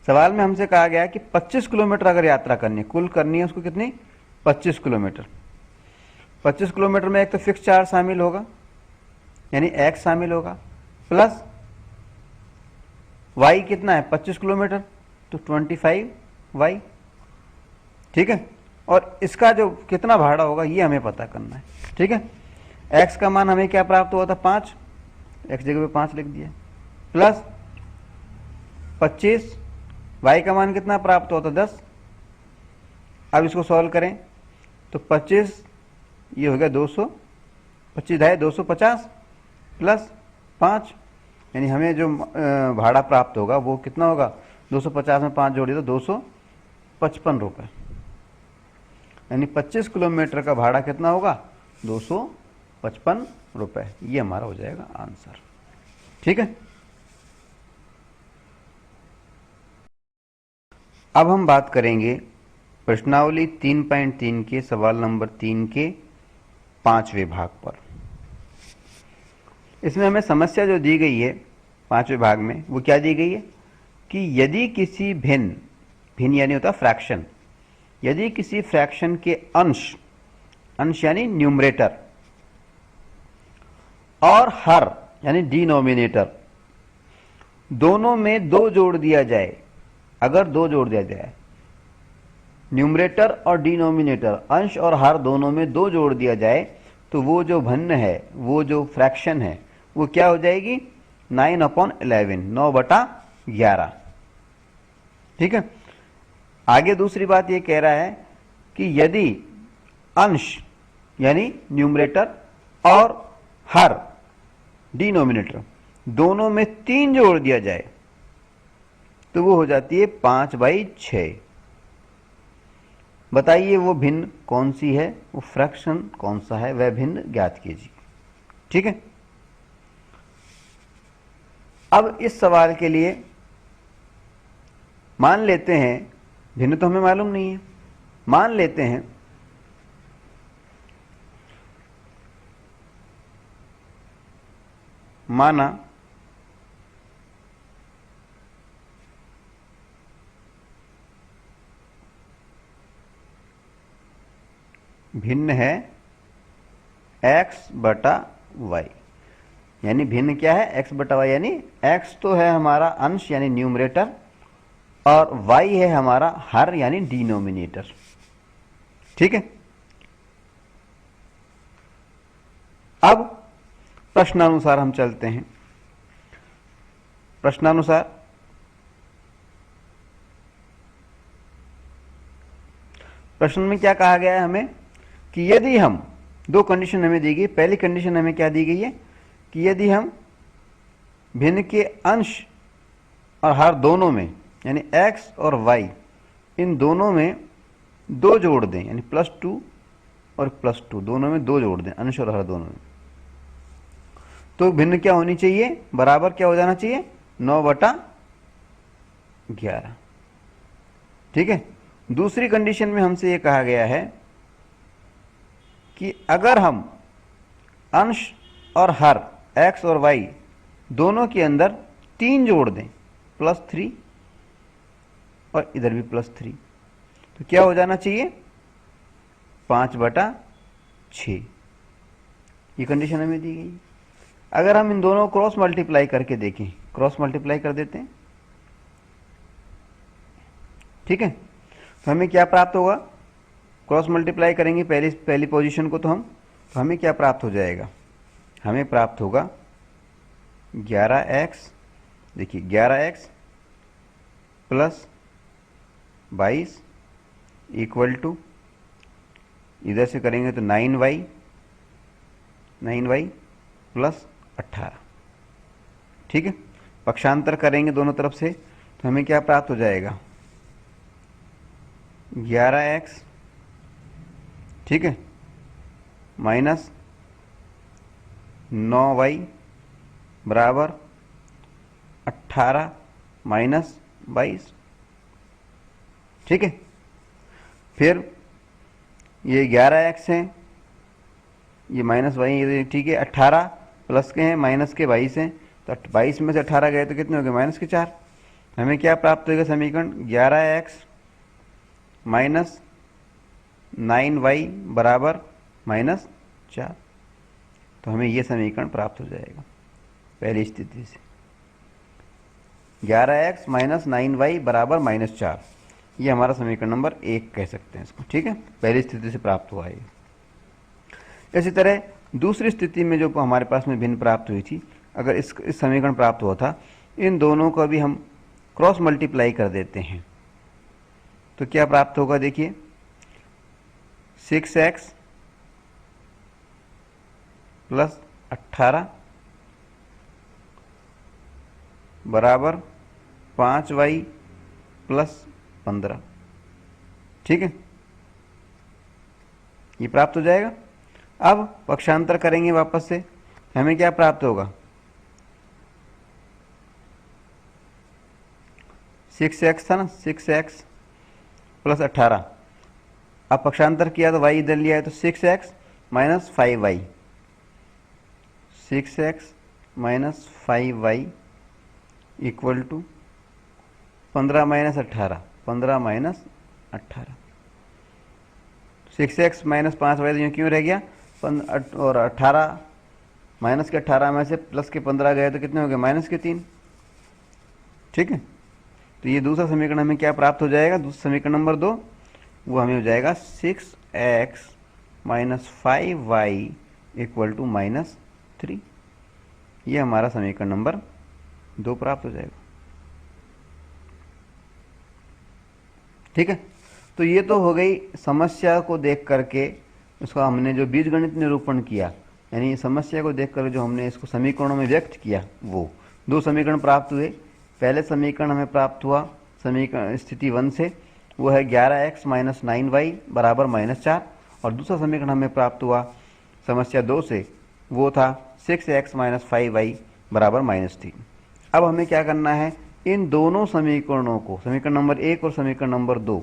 S2: सवाल में हमसे कहा गया कि 25 किलोमीटर अगर यात्रा करनी है, कुल करनी है उसको कितनी, 25 किलोमीटर। 25 किलोमीटर में एक तो फिक्स चार्ज शामिल होगा, यानी x शामिल होगा, प्लस y कितना है 25 किलोमीटर, तो 25y। ठीक है, और इसका जो कितना भाड़ा होगा ये हमें पता करना है। ठीक है, x का मान हमें क्या प्राप्त हुआ था, 5, x जगह पे 5 लिख दिया, प्लस 25, y का मान कितना प्राप्त हुआ था, 10। अब इसको सॉल्व करें तो 25 ये हो गया 200, 25 ढाई 250 प्लस 5, यानी हमें जो भाड़ा प्राप्त होगा वो कितना होगा, 250 में 5 जोड़िए तो 255 रुपये, यानी 25 किलोमीटर का भाड़ा कितना होगा, 255 रुपये। ये हमारा हो जाएगा आंसर। ठीक है, अब हम बात करेंगे प्रश्नावली 3.3 के सवाल नंबर 3 के 5वें भाग पर। इसमें हमें समस्या जो दी गई है 5वें भाग में, वो क्या दी गई है कि यदि किसी भिन्न यानी होता फ्रैक्शन, यदि किसी फ्रैक्शन के अंश यानी न्यूमरेटर और हर यानी डिनोमिनेटर दोनों में 2 जोड़ दिया जाए, अगर 2 जोड़ दिया जाए, न्यूमरेटर और डिनोमिनेटर अंश और हर दोनों में 2 जोड़ दिया जाए, तो वो जो भिन्न है, वो जो फ्रैक्शन है, वो क्या हो जाएगी, 9/11, 9/11। ठीक है, आगे दूसरी बात ये कह रहा है कि यदि अंश यानी न्यूमरेटर और हर डिनोमिनेटर, दोनों में 3 जोड़ दिया जाए तो वो हो जाती है 5/6। बताइए वो भिन्न कौन सी है, वो फ्रैक्शन कौन सा है, वह भिन्न ज्ञात कीजिए। ठीक है, अब इस सवाल के लिए मान लेते हैं, भिन्न तो हमें मालूम नहीं है, मान लेते हैं माना भिन्न है x/y, यानी भिन्न क्या है, x/y, यानी x तो है हमारा अंश यानी न्यूमरेटर और y है हमारा हर यानी डिनोमिनेटर। ठीक है, अब प्रश्नानुसार हम चलते हैं। प्रश्नानुसार प्रश्न में क्या कहा गया है हमें कि यदि हम, दो कंडीशन हमें दी गई। पहली कंडीशन हमें क्या दी गई है कि यदि हम भिन्न के अंश और हर दोनों में यानी x और y इन दोनों में 2 जोड़ दें, यानी +2 और +2 दोनों में 2 जोड़ दें, अंश और हर दोनों में, तो भिन्न क्या होनी चाहिए, बराबर क्या हो जाना चाहिए, 9/11। ठीक है, दूसरी कंडीशन में हमसे यह कहा गया है कि अगर हम अंश और हर x और y दोनों के अंदर 3 जोड़ दें, +3 और इधर भी +3, तो क्या हो जाना चाहिए, 5/6। ये कंडीशन हमें दी गई। अगर हम इन दोनों को क्रॉस मल्टीप्लाई करके देखें, क्रॉस मल्टीप्लाई कर देते हैं, ठीक है, तो हमें क्या प्राप्त होगा, क्रॉस मल्टीप्लाई करेंगे पहली पोजीशन को, तो हमें क्या प्राप्त हो जाएगा, हमें प्राप्त होगा 11x, देखिए 11x + 22 इक्वल टू, इधर से करेंगे तो 9y + 18। ठीक है, पक्षांतर करेंगे दोनों तरफ से तो हमें क्या प्राप्त हो जाएगा, 11x, ठीक है, माइनस 9y बराबर 18 माइनस 22। ठीक है, फिर ये 11x है, ये माइनस y, ये ठीक है, 18 प्लस के हैं, माइनस के 22 हैं, तो 22 में से 18 गए तो कितने हो गए, -4। हमें क्या प्राप्त होगा समीकरण, 11x माइनस 9y बराबर -4। तो हमें यह समीकरण प्राप्त हो जाएगा पहली स्थिति से, 11x माइनस 9y बराबर -4। ये हमारा समीकरण नंबर 1 कह सकते हैं इसको। ठीक है, पहली स्थिति से प्राप्त हुआ है। इसी तरह दूसरी स्थिति में जो हमारे पास में भिन्न प्राप्त हुई थी, अगर इस समीकरण प्राप्त हुआ था, इन दोनों को भी हम क्रॉस मल्टीप्लाई कर देते हैं तो क्या प्राप्त होगा, देखिए 6x + 18 बराबर 5y + 15। ठीक है, ये प्राप्त हो जाएगा। अब पक्षांतर करेंगे वापस से, हमें क्या प्राप्त होगा, 6x था ना, 6x + 18। अब पक्षांतर किया तो y इधर लिया है तो 6x - 5y, 6x - 5y equal to 15 - 18, 15 - 18। 6x - 5y तो यूँ क्यों रह गया, और 18 माइनस के 18 में से प्लस के 15 गए तो कितने हो गए, -3। ठीक है, तो ये दूसरा समीकरण हमें क्या प्राप्त हो जाएगा, दूसरा समीकरण नंबर 2, वो हमें हो जाएगा 6x - 5y इक्वल टू -3। ये हमारा समीकरण नंबर 2 प्राप्त हो जाएगा। ठीक है, तो ये तो हो गई समस्या को देख करके उसका हमने जो बीजगणित निरूपण किया यानी समस्या को देखकर जो हमने इसको समीकरणों में व्यक्त किया, वो दो समीकरण प्राप्त हुए। पहले समीकरण हमें प्राप्त हुआ समीकरण स्थिति 1 से, वो है 11x माइनस 9y बराबर -4, और दूसरा समीकरण हमें प्राप्त हुआ समस्या 2 से, वो था 6x माइनस 5y बराबर -3। अब हमें क्या करना है, इन दोनों समीकरणों को, समीकरण नंबर 1 और समीकरण नंबर 2,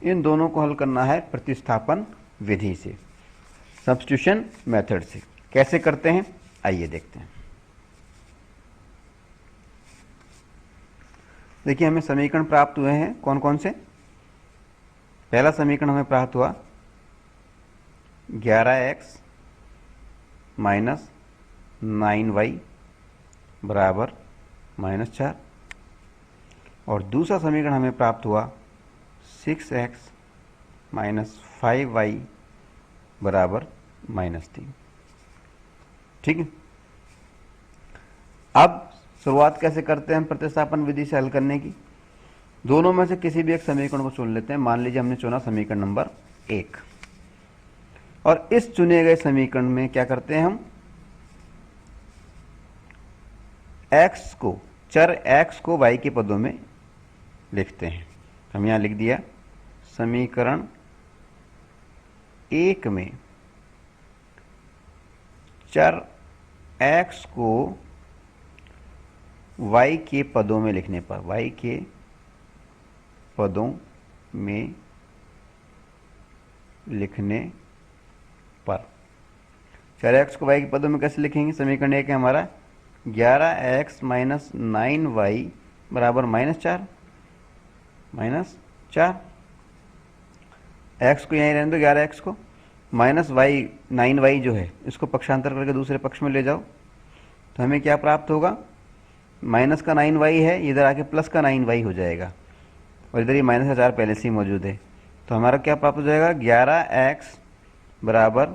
S2: इन दोनों को हल करना है प्रतिस्थापन विधि से, सब्स्टिट्यूशन मेथड से। कैसे करते हैं आइए देखते हैं। देखिए हमें समीकरण प्राप्त हुए हैं कौन कौन से। पहला समीकरण हमें प्राप्त हुआ 11x माइनस 9y बराबर -4, और दूसरा समीकरण हमें प्राप्त हुआ 6x माइनस 5y बराबर -3। ठीक है, अब शुरुआत कैसे करते हैं हम प्रतिस्थापन विधि से हल करने की। दोनों में से किसी भी एक समीकरण को चुन लेते हैं। मान लीजिए हमने चुना समीकरण नंबर 1, और इस चुने गए समीकरण में क्या करते हैं हम, x को, चर x को y के पदों में लिखते हैं। हम यहां लिख दिया समीकरण 1 में चर x को y के पदों में लिखने पर, y के पदों में लिखने पर, चर x को y के पदों में कैसे लिखेंगे। समीकरण 1 है हमारा 11x माइनस 9y बराबर -4, x को यहीं रहने दो 11x को, माइनस y 9y जो है इसको पक्षांतर करके दूसरे पक्ष में ले जाओ, तो हमें क्या प्राप्त होगा, माइनस का 9y है, इधर आके प्लस का 9y हो जाएगा, और इधर ये माइनस का 4 पहले से ही मौजूद है, तो हमारा क्या प्राप्त हो जाएगा, 11x बराबर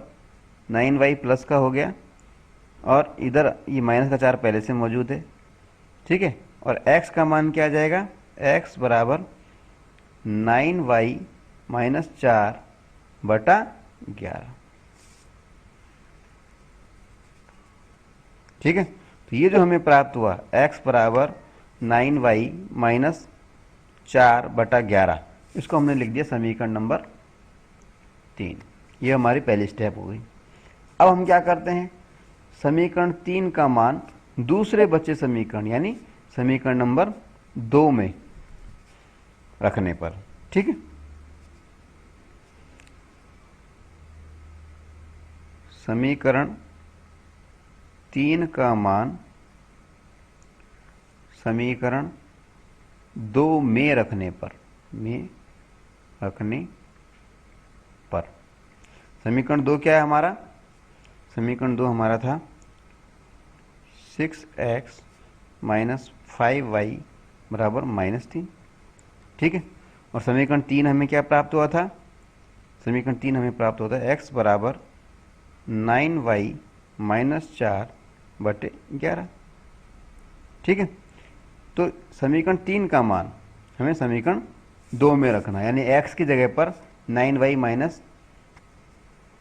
S2: 9y प्लस का हो गया, और इधर ये माइनस का 4 पहले से मौजूद है। ठीक है, और x का मान क्या आ जाएगा, x बराबर 9y माइनस 4 बटा 11। ठीक है, तो ये जो हमें प्राप्त हुआ x बराबर 9y माइनस 4 बटा 11, इसको हमने लिख दिया समीकरण नंबर 3। ये हमारी पहली स्टेप हो गई। अब हम क्या करते हैं, समीकरण 3 का मान दूसरे बचे समीकरण यानी समीकरण नंबर 2 में रखने पर, ठीक है, समीकरण 3 का मान समीकरण 2 में रखने पर, समीकरण 2 क्या है हमारा, समीकरण 2 हमारा था 6x माइनस 5y बराबर -3। ठीक है, और समीकरण 3 हमें क्या प्राप्त हुआ था, समीकरण 3 हमें प्राप्त होता है x बराबर 9y माइनस 4 बटे 11। ठीक है, तो समीकरण 3 का मान हमें समीकरण 2 में रखना है, यानी x की जगह पर 9y माइनस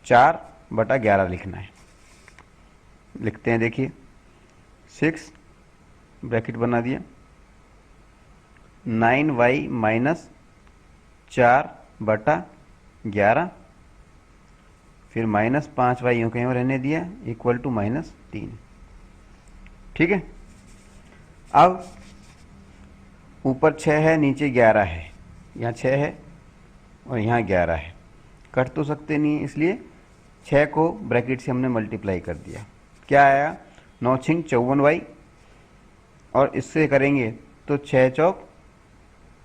S2: 4 बटा 11 लिखना है। लिखते हैं, देखिए 6 ब्रैकेट बना दिया, 9y माइनस 4 बटा 11, फिर माइनस 5y यूँ कहीं रहने दिया, इक्वल टू -3। ठीक है, अब ऊपर 6 है, नीचे 11 है, यहाँ 6 है और यहाँ 11 है, कट तो सकते नहीं है, इसलिए 6 को ब्रैकेट से हमने मल्टीप्लाई कर दिया। क्या आया, 9 6 54y, और इससे करेंगे तो 6 चौक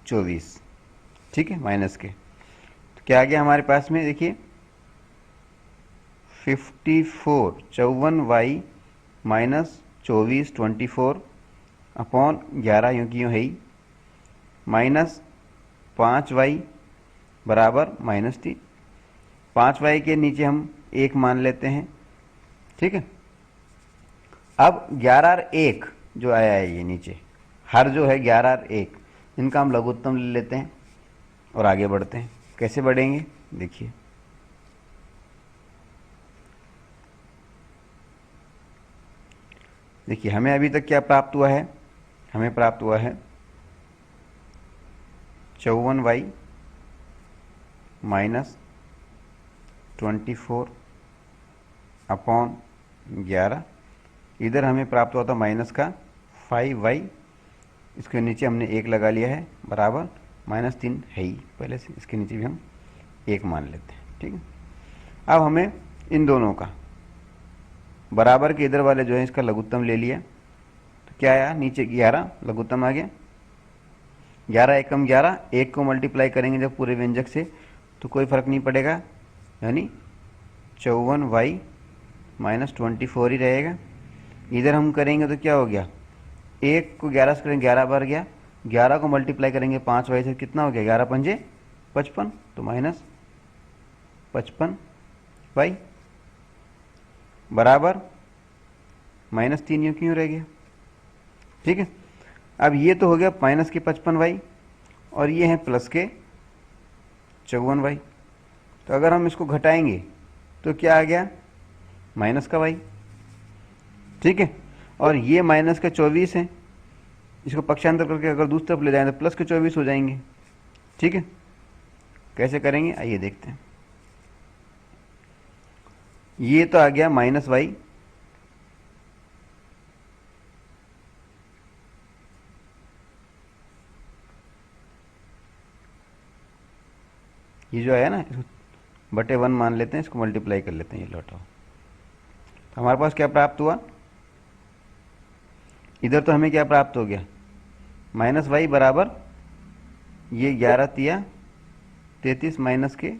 S2: 24। ठीक है, माइनस के, तो क्या आ गया हमारे पास में, देखिए 54y माइनस 24 अपॉन 11 यूँ की यूँ है ही, माइनस 5y बराबर -3। 5y के नीचे हम 1 मान लेते हैं। ठीक है, अब 11 और 1 जो आया है, ये नीचे हर जो है 11 और 1, इनका हम लघुत्तम ले लेते हैं और आगे बढ़ते हैं। कैसे बढ़ेंगे, देखिए देखिए हमें अभी तक क्या प्राप्त हुआ है, हमें प्राप्त हुआ है 54y माइनस 24 अपॉन 11। इधर हमें प्राप्त हुआ था माइनस का 5y, इसके नीचे हमने 1 लगा लिया है, बराबर -3 है ही पहले से, इसके नीचे भी हम 1 मान लेते हैं। ठीक है, अब हमें इन दोनों का बराबर के इधर वाले जो है इसका लघुत्तम ले लिया, तो क्या आया, नीचे 11 लघुत्तम आ गया, 11 एकम 11, 1 को मल्टीप्लाई करेंगे जब पूरे व्यंजक से तो कोई फर्क नहीं पड़ेगा, यानी 54y माइनस 24 ही रहेगा। इधर हम करेंगे तो क्या हो गया, 1 को 11 से करेंगे 11 बार गया, 11 को मल्टीप्लाई करेंगे 5y से कितना हो गया, 11 पंजे 55, तो माइनस 55y बराबर -3 यूँ क्यों रह गया। ठीक है, अब ये तो हो गया माइनस के 55y और ये है प्लस के 54y, तो अगर हम इसको घटाएंगे तो क्या आ गया, माइनस का y। ठीक है, और ये माइनस का 24 है, इसको पक्षांतर करके अगर दूसरी तरफ ले जाएं तो प्लस के 24 हो जाएंगे। ठीक है, कैसे करेंगे आइए देखते हैं। ये तो आ गया -y, ये जो आया ना इसको बटे 1 मान लेते हैं, इसको मल्टीप्लाई कर लेते हैं, ये लौटाओ, तो हमारे पास क्या प्राप्त हुआ, इधर तो हमें क्या प्राप्त हो गया, -y बराबर ये 11 तिया 33 माइनस के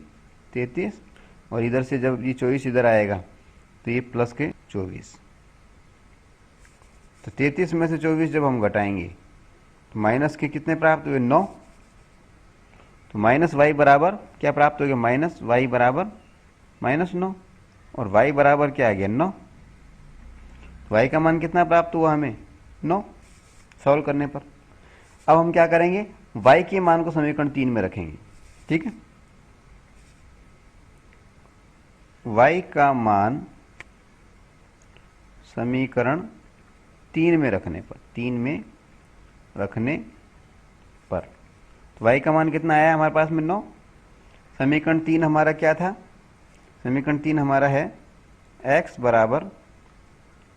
S2: 33, और इधर से जब ये 24 इधर आएगा तो ये प्लस के 24, तो 33 में से 24 जब हम घटाएंगे तो माइनस के कितने प्राप्त हुए, 9, तो -y बराबर क्या प्राप्त हो गया, -y बराबर -9, और y बराबर क्या आ गया, 9। y का मान कितना प्राप्त हुआ हमें, 9, सॉल्व करने पर। अब हम क्या करेंगे, y के मान को समीकरण 3 में रखेंगे। ठीक है, y का मान समीकरण 3 में रखने पर, 3 में रखने पर, तो y का मान कितना आया हमारे पास में, 9। समीकरण 3 हमारा क्या था, समीकरण 3 हमारा है x बराबर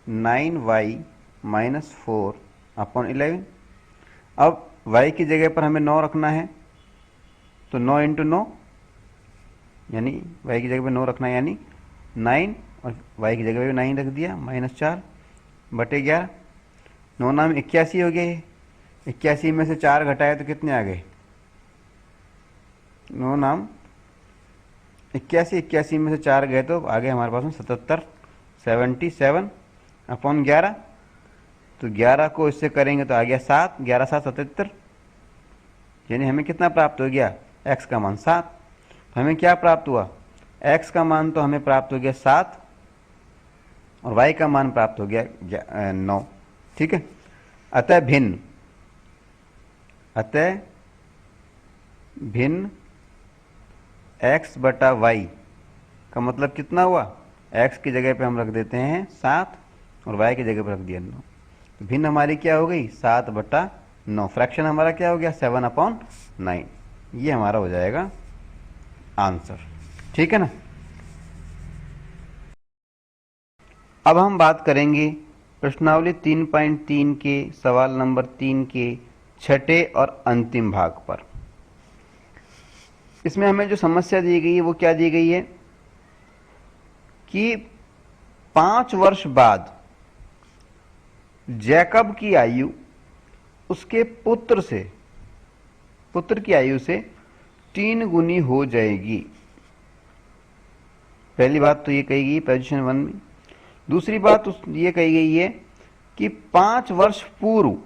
S2: 9y माइनस 4 अपॉन 11। अब y की जगह पर हमें 9 रखना है, तो 9 इंटू 9, यानी y की जगह पर 9 रखना है, यानी 9, और y की जगह पर 9 रख दिया, -4 बटे 11, 9 नाम 81 हो गए। 81 में से 4 घटाए तो कितने आ गए, 9 नाम 81, 81 में से 4 गए तो आगे हमारे पास में 77 अपॉन 11, तो 11 को इससे करेंगे तो आ गया 7, 11 7 77, यानी हमें कितना प्राप्त हो गया, x का मान 7। तो हमें क्या प्राप्त हुआ, x का मान तो हमें प्राप्त हो गया 7, और y का मान प्राप्त हो गया 9। ठीक है, अतः भिन्न x बटा y का मतलब कितना हुआ, x की जगह पे हम रख देते हैं 7 और y की जगह पे रख दिया 9, तो भिन्न हमारी क्या हो गई, 7 बटा 9, फ्रैक्शन हमारा क्या हो गया, 7/9, ये हमारा हो जाएगा आंसर। ठीक है ना। अब हम बात करेंगे प्रश्नावली 3.3 के सवाल नंबर 3 के छठे और अंतिम भाग पर। इसमें हमें जो समस्या दी गई है वो क्या दी गई है कि 5 वर्ष बाद जैकब की आयु उसके पुत्र की आयु से 3 गुनी हो जाएगी। पहली बात तो ये कही गई पोजीशन 1 में। दूसरी बात ये कही गई है कि 5 वर्ष पूर्व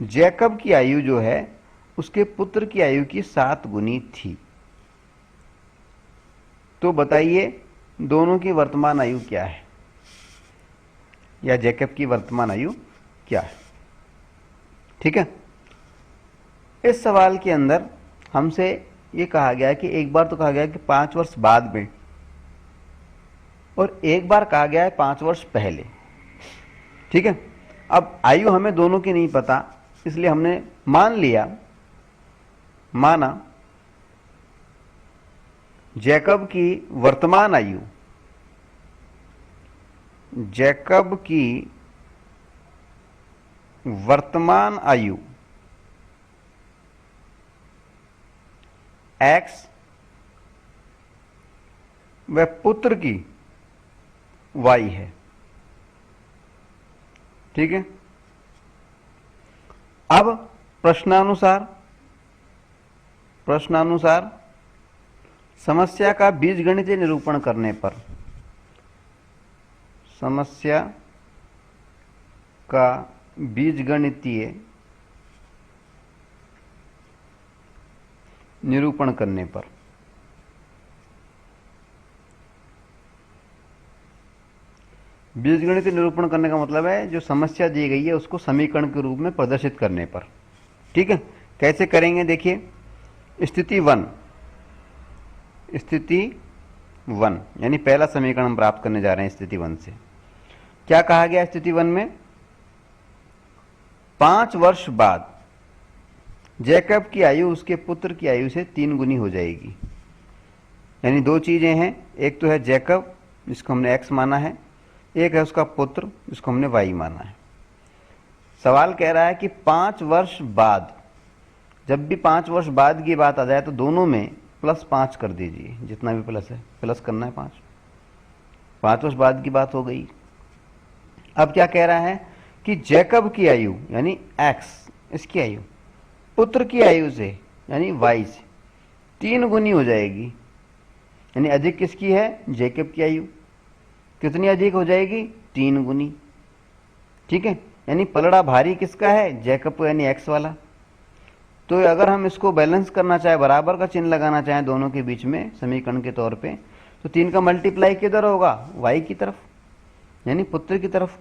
S2: जैकब की आयु जो है उसके पुत्र की आयु की 7 गुनी थी। तो बताइए दोनों की वर्तमान आयु क्या है, या जैकब की वर्तमान आयु क्या है। ठीक है, इस सवाल के अंदर हमसे ये कहा गया कि एक बार तो कहा गया कि 5 वर्ष बाद में, और एक बार कहा गया है 5 वर्ष पहले। ठीक है। अब आयु हमें दोनों की नहीं पता, इसलिए हमने माना जैकब की वर्तमान आयु, जैकब की वर्तमान आयु x व पुत्र की y है। ठीक है। अब प्रश्नानुसार समस्या का बीजगणितीय निरूपण करने पर, समस्या का बीजगणितीय निरूपण करने पर बीजगणितीय निरूपण करने का मतलब है जो समस्या दी गई है उसको समीकरण के रूप में प्रदर्शित करने पर। ठीक है। कैसे करेंगे देखिए, स्थिति वन यानी पहला समीकरण हम प्राप्त करने जा रहे हैं स्थिति 1 से। क्या कहा गया स्थिति 1 में? 5 वर्ष बाद जैकब की आयु उसके पुत्र की आयु से 3 गुनी हो जाएगी। यानी दो चीजें हैं, एक तो है जैकब जिसको हमने x माना है, एक है उसका पुत्र जिसको हमने y माना है। सवाल कह रहा है कि 5 वर्ष बाद, जब भी 5 वर्ष बाद की बात आ जाए तो दोनों में +5 कर दीजिए, जितना भी प्लस है प्लस करना है 5 वर्ष बाद की बात हो गई। अब क्या कह रहा है कि जैकब की आयु यानी x, इसकी आयु पुत्र की आयु से यानी y से 3 गुनी हो जाएगी। यानी अधिक किसकी है? जैकब की आयु। कितनी अधिक हो जाएगी? 3 गुनी। ठीक है। यानी पलड़ा भारी किसका है? जैकब यानी x वाला। तो अगर हम इसको बैलेंस करना चाहे, बराबर का चिन्ह लगाना चाहें दोनों के बीच में समीकरण के तौर पे, तो 3 का मल्टीप्लाई किधर होगा? y की तरफ, यानी पुत्र की तरफ।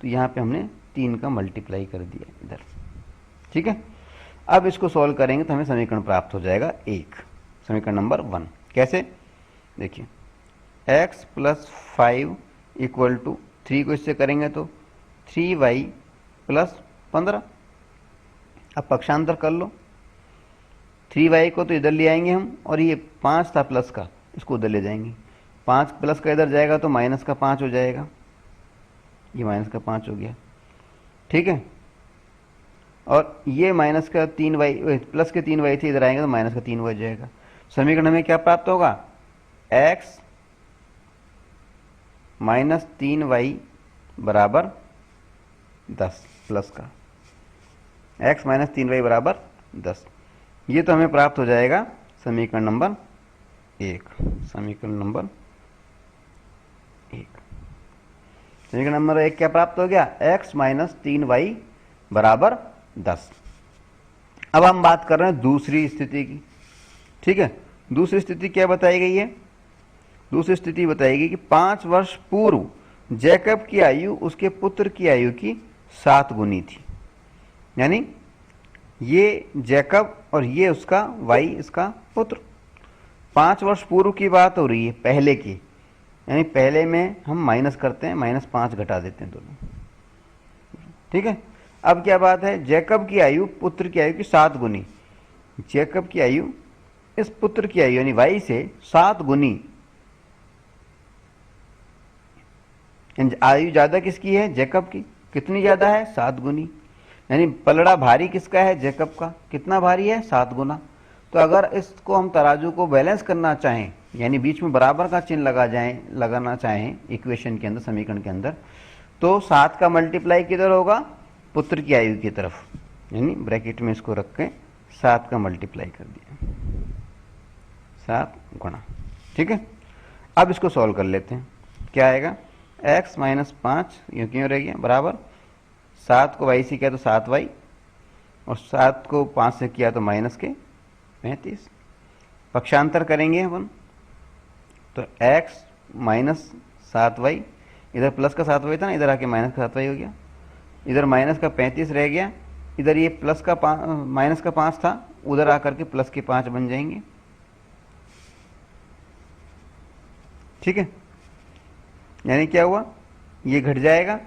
S2: तो यहाँ पे हमने 3 का मल्टीप्लाई कर दिया इधर। ठीक है। अब इसको सॉल्व करेंगे तो हमें समीकरण प्राप्त हो जाएगा 1, समीकरण नंबर 1। कैसे? देखिए, x + 5 = 3 को इससे करेंगे तो 3y + 15। अब पक्षांतर कर लो, 3y को तो इधर ले आएंगे हम, और ये 5 था प्लस का, इसको उधर ले जाएंगे। 5 प्लस का इधर जाएगा तो माइनस का 5 हो जाएगा, ये माइनस का 5 हो गया। ठीक है। और ये माइनस का 3y, प्लस के 3y थे, इधर आएंगे तो माइनस का 3y हो जाएगा। समीकरण में क्या प्राप्त होगा? x - 3y = 10 प्लस का, x - 3y = 10। ये तो हमें प्राप्त हो जाएगा समीकरण नंबर 1। समीकरण नंबर 1 क्या प्राप्त हो गया? x - 3y = 10। अब हम बात कर रहे हैं दूसरी स्थिति की। ठीक है। दूसरी स्थिति क्या बताई गई है? दूसरी स्थिति बताई गई कि 5 वर्ष पूर्व जैकब की आयु उसके पुत्र की आयु की 7 गुनी थी। यानी ये जैकब और ये उसका y, इसका पुत्र। 5 वर्ष पूर्व की बात हो रही है, पहले की। यानी पहले में हम माइनस करते हैं, -5 घटा देते हैं दोनों। ठीक है। अब क्या बात है? जैकब की आयु पुत्र की आयु की 7 गुनी। जैकब की आयु इस पुत्र की आयु यानी y से 7 गुनी। आयु ज्यादा किसकी है? जैकब की। कितनी ज्यादा है? 7 गुनी। यानी पलड़ा भारी किसका है? जैकब का। कितना भारी है? 7 गुना। तो अगर इसको हम तराजू को बैलेंस करना चाहें, यानी बीच में बराबर का चिन्ह लगाना चाहें इक्वेशन के अंदर, समीकरण के अंदर, तो 7 का मल्टीप्लाई किधर होगा? पुत्र की आयु की तरफ। यानी ब्रैकेट में इसको रख के 7 का मल्टीप्लाई कर दिया, 7 गुणा। ठीक है। अब इसको सॉल्व कर लेते हैं। क्या आएगा? x - 5 यूं क्यों रह गया? बराबर 7 को y से किया तो 7y, और 7 को 5 से किया तो -35। पक्षांतर करेंगे अपन तो x - 7y, इधर प्लस का 7y था ना, इधर आके माइनस का 7y हो गया। इधर माइनस का 35 रह गया, इधर ये प्लस का माइनस का 5 था, उधर आकर के प्लस के 5 बन जाएंगे। ठीक है। यानी क्या हुआ? ये घट जाएगा,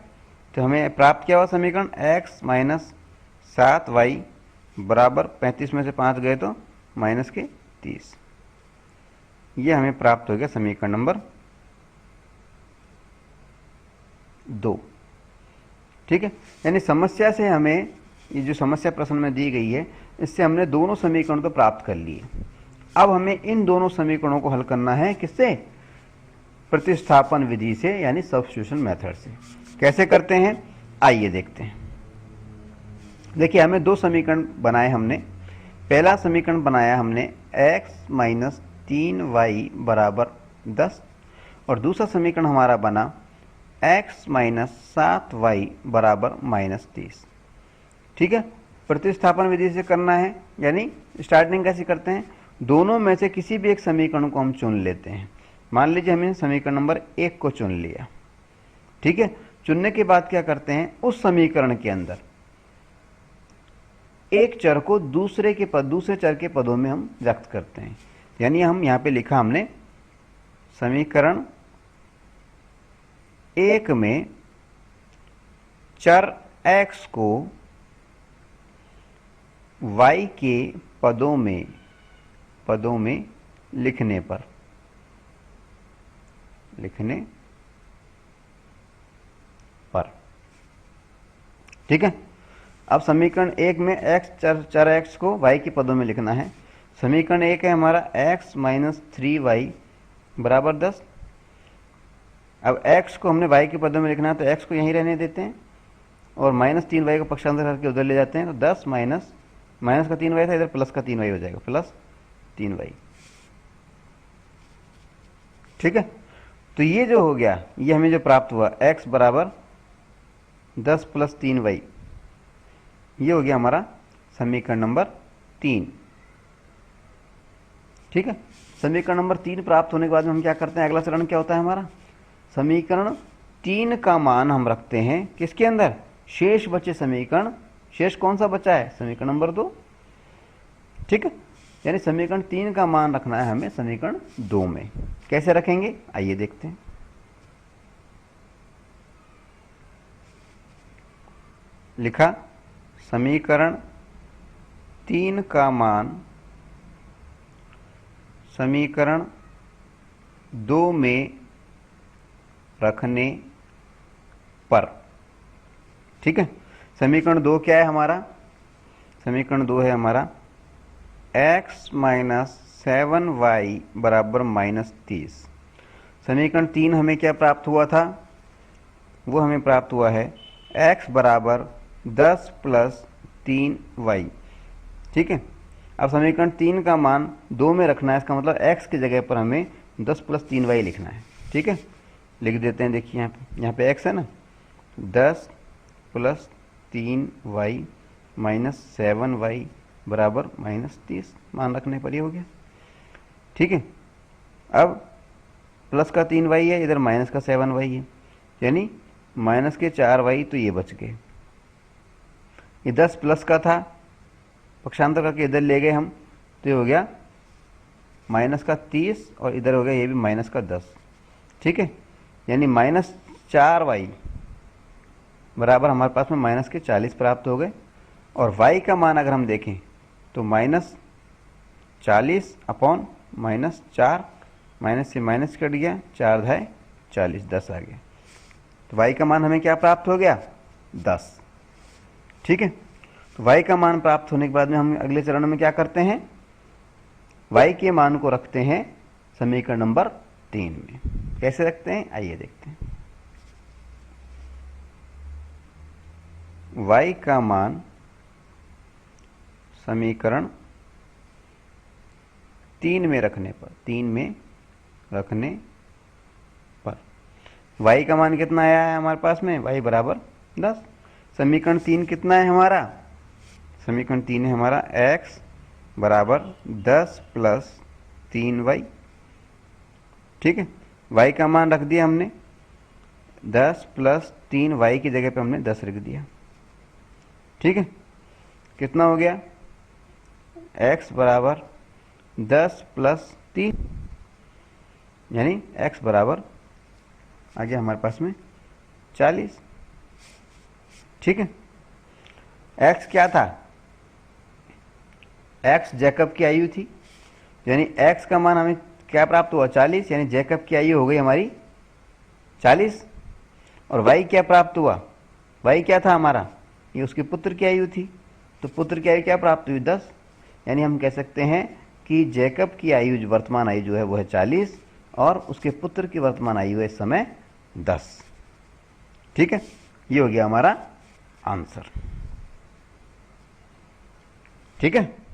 S2: तो हमें प्राप्त क्या हुआ समीकरण x माइनस 7y बराबर 35 में से 5 गए तो माइनस के 30। ये हमें प्राप्त हो गया समीकरण नंबर 2। ठीक है, यानी समस्या से हमें, ये जो समस्या प्रश्न में दी गई है, इससे हमने दोनों समीकरण तो प्राप्त कर लिए। अब हमें इन दोनों समीकरणों को हल करना है किससे? प्रतिस्थापन विधि से, यानी सब्स्टिट्यूशन मेथड से। कैसे करते हैं आइए देखते हैं। देखिए हमें दो समीकरण बनाए हमने। पहला समीकरण बनाया हमने x माइनस 3y बराबर 10 और दूसरा समीकरण हमारा बना x माइनस 7y बराबर माइनस 30। ठीक है, प्रतिस्थापन विधि से करना है, यानी स्टार्टिंग कैसे करते हैं, दोनों में से किसी भी एक समीकरण को हम चुन लेते हैं। मान लीजिए हमने समीकरण नंबर 1 को चुन लिया। ठीक है, चुनने के बाद क्या करते हैं, उस समीकरण के अंदर एक चर को दूसरे चर के पदों में हम व्यक्त करते हैं। यानी हम यहां पे लिखा हमने समीकरण 1 में चर x को y के पदों में लिखने पर ठीक है। अब समीकरण 1 में x चर x को y के पदों में लिखना है। समीकरण 1 है हमारा x माइनस 3y बराबर 10। अब x को हमने y के पदों में लिखना है, तो x को यहीं रहने देते हैं और माइनस 3y को पक्षांतर करके उधर ले जाते हैं, तो 10 माइनस का 3y था, इधर प्लस का 3y हो जाएगा, प्लस 3y। ठीक है, तो ये जो हो गया, ये हमें जो प्राप्त हुआ x बराबर 10 प्लस 3y, ये हो गया हमारा समीकरण नंबर 3। ठीक है, समीकरण नंबर 3 प्राप्त होने के बाद में हम क्या करते हैं, अगला चरण क्या होता है हमारा, समीकरण 3 का मान हम रखते हैं किसके अंदर, शेष बचे समीकरण, शेष कौन सा बचा है, समीकरण नंबर 2। ठीक है, यानी समीकरण 3 का मान रखना है हमें समीकरण 2 में। कैसे रखेंगे आइए देखते हैं। लिखा समीकरण 3 का मान समीकरण 2 में रखने पर। ठीक है, समीकरण 2 क्या है हमारा, समीकरण 2 है हमारा x माइनस 7y बराबर माइनस 30। समीकरण 3 हमें क्या प्राप्त हुआ था, वो हमें प्राप्त हुआ है x बराबर 10 प्लस 3y। ठीक है, अब समीकरण 3 का मान 2 में रखना है, इसका मतलब x की जगह पर हमें 10 प्लस 3y लिखना है। ठीक है, लिख देते हैं। देखिए यहाँ पे x है ना, 10 प्लस 3y माइनस 7y बराबर माइनस 30, मान रखने पर ही हो गया। ठीक है, अब प्लस का 3y है, इधर माइनस का 7y है, यानी माइनस के 4y, तो ये बच गए। ये 10 प्लस का था, पक्षांतर करके इधर ले गए हम, तो ये हो गया माइनस का 30 और इधर हो गया ये भी माइनस का 10। ठीक है, यानी माइनस 4y बराबर हमारे पास में माइनस के 40 प्राप्त हो गए। और y का मान अगर हम देखें तो माइनस 40 अपॉन माइनस 4, माइनस से माइनस कट गया, 4 धाय 40, 10 आ गया। तो y का मान हमें क्या प्राप्त हो गया, 10। ठीक है, तो y का मान प्राप्त होने के बाद में हम अगले चरण में क्या करते हैं, y के मान को रखते हैं समीकरण नंबर 3 में। कैसे रखते हैं आइए देखते हैं। y का मान समीकरण 3 में रखने पर y का मान कितना आया है हमारे पास में, y बराबर 10। समीकरण 3 कितना है हमारा, समीकरण 3 है हमारा x बराबर 10 प्लस 3y। ठीक है, y का मान रख दिया हमने 10 प्लस 3y की जगह पे हमने 10 रख दिया। ठीक है, कितना हो गया, x बराबर 10 प्लस 3, यानी x बराबर आ गया हमारे पास में 40। ठीक है। एक्स क्या था, एक्स जैकब की आयु थी, यानी एक्स का मान हमें क्या प्राप्त हुआ 40, यानी जैकब की आयु हो गई हमारी 40। और वाई क्या प्राप्त हुआ, वाई क्या था हमारा, ये उसके पुत्र की आयु थी, तो पुत्र की आयु क्या प्राप्त हुई 10। यानी हम कह सकते हैं कि जैकब की आयु, वर्तमान आयु जो है वो है 40 और उसके पुत्र की वर्तमान आयु है इस समय 10। ठीक है, ये हो गया हमारा आंसर। ठीक है।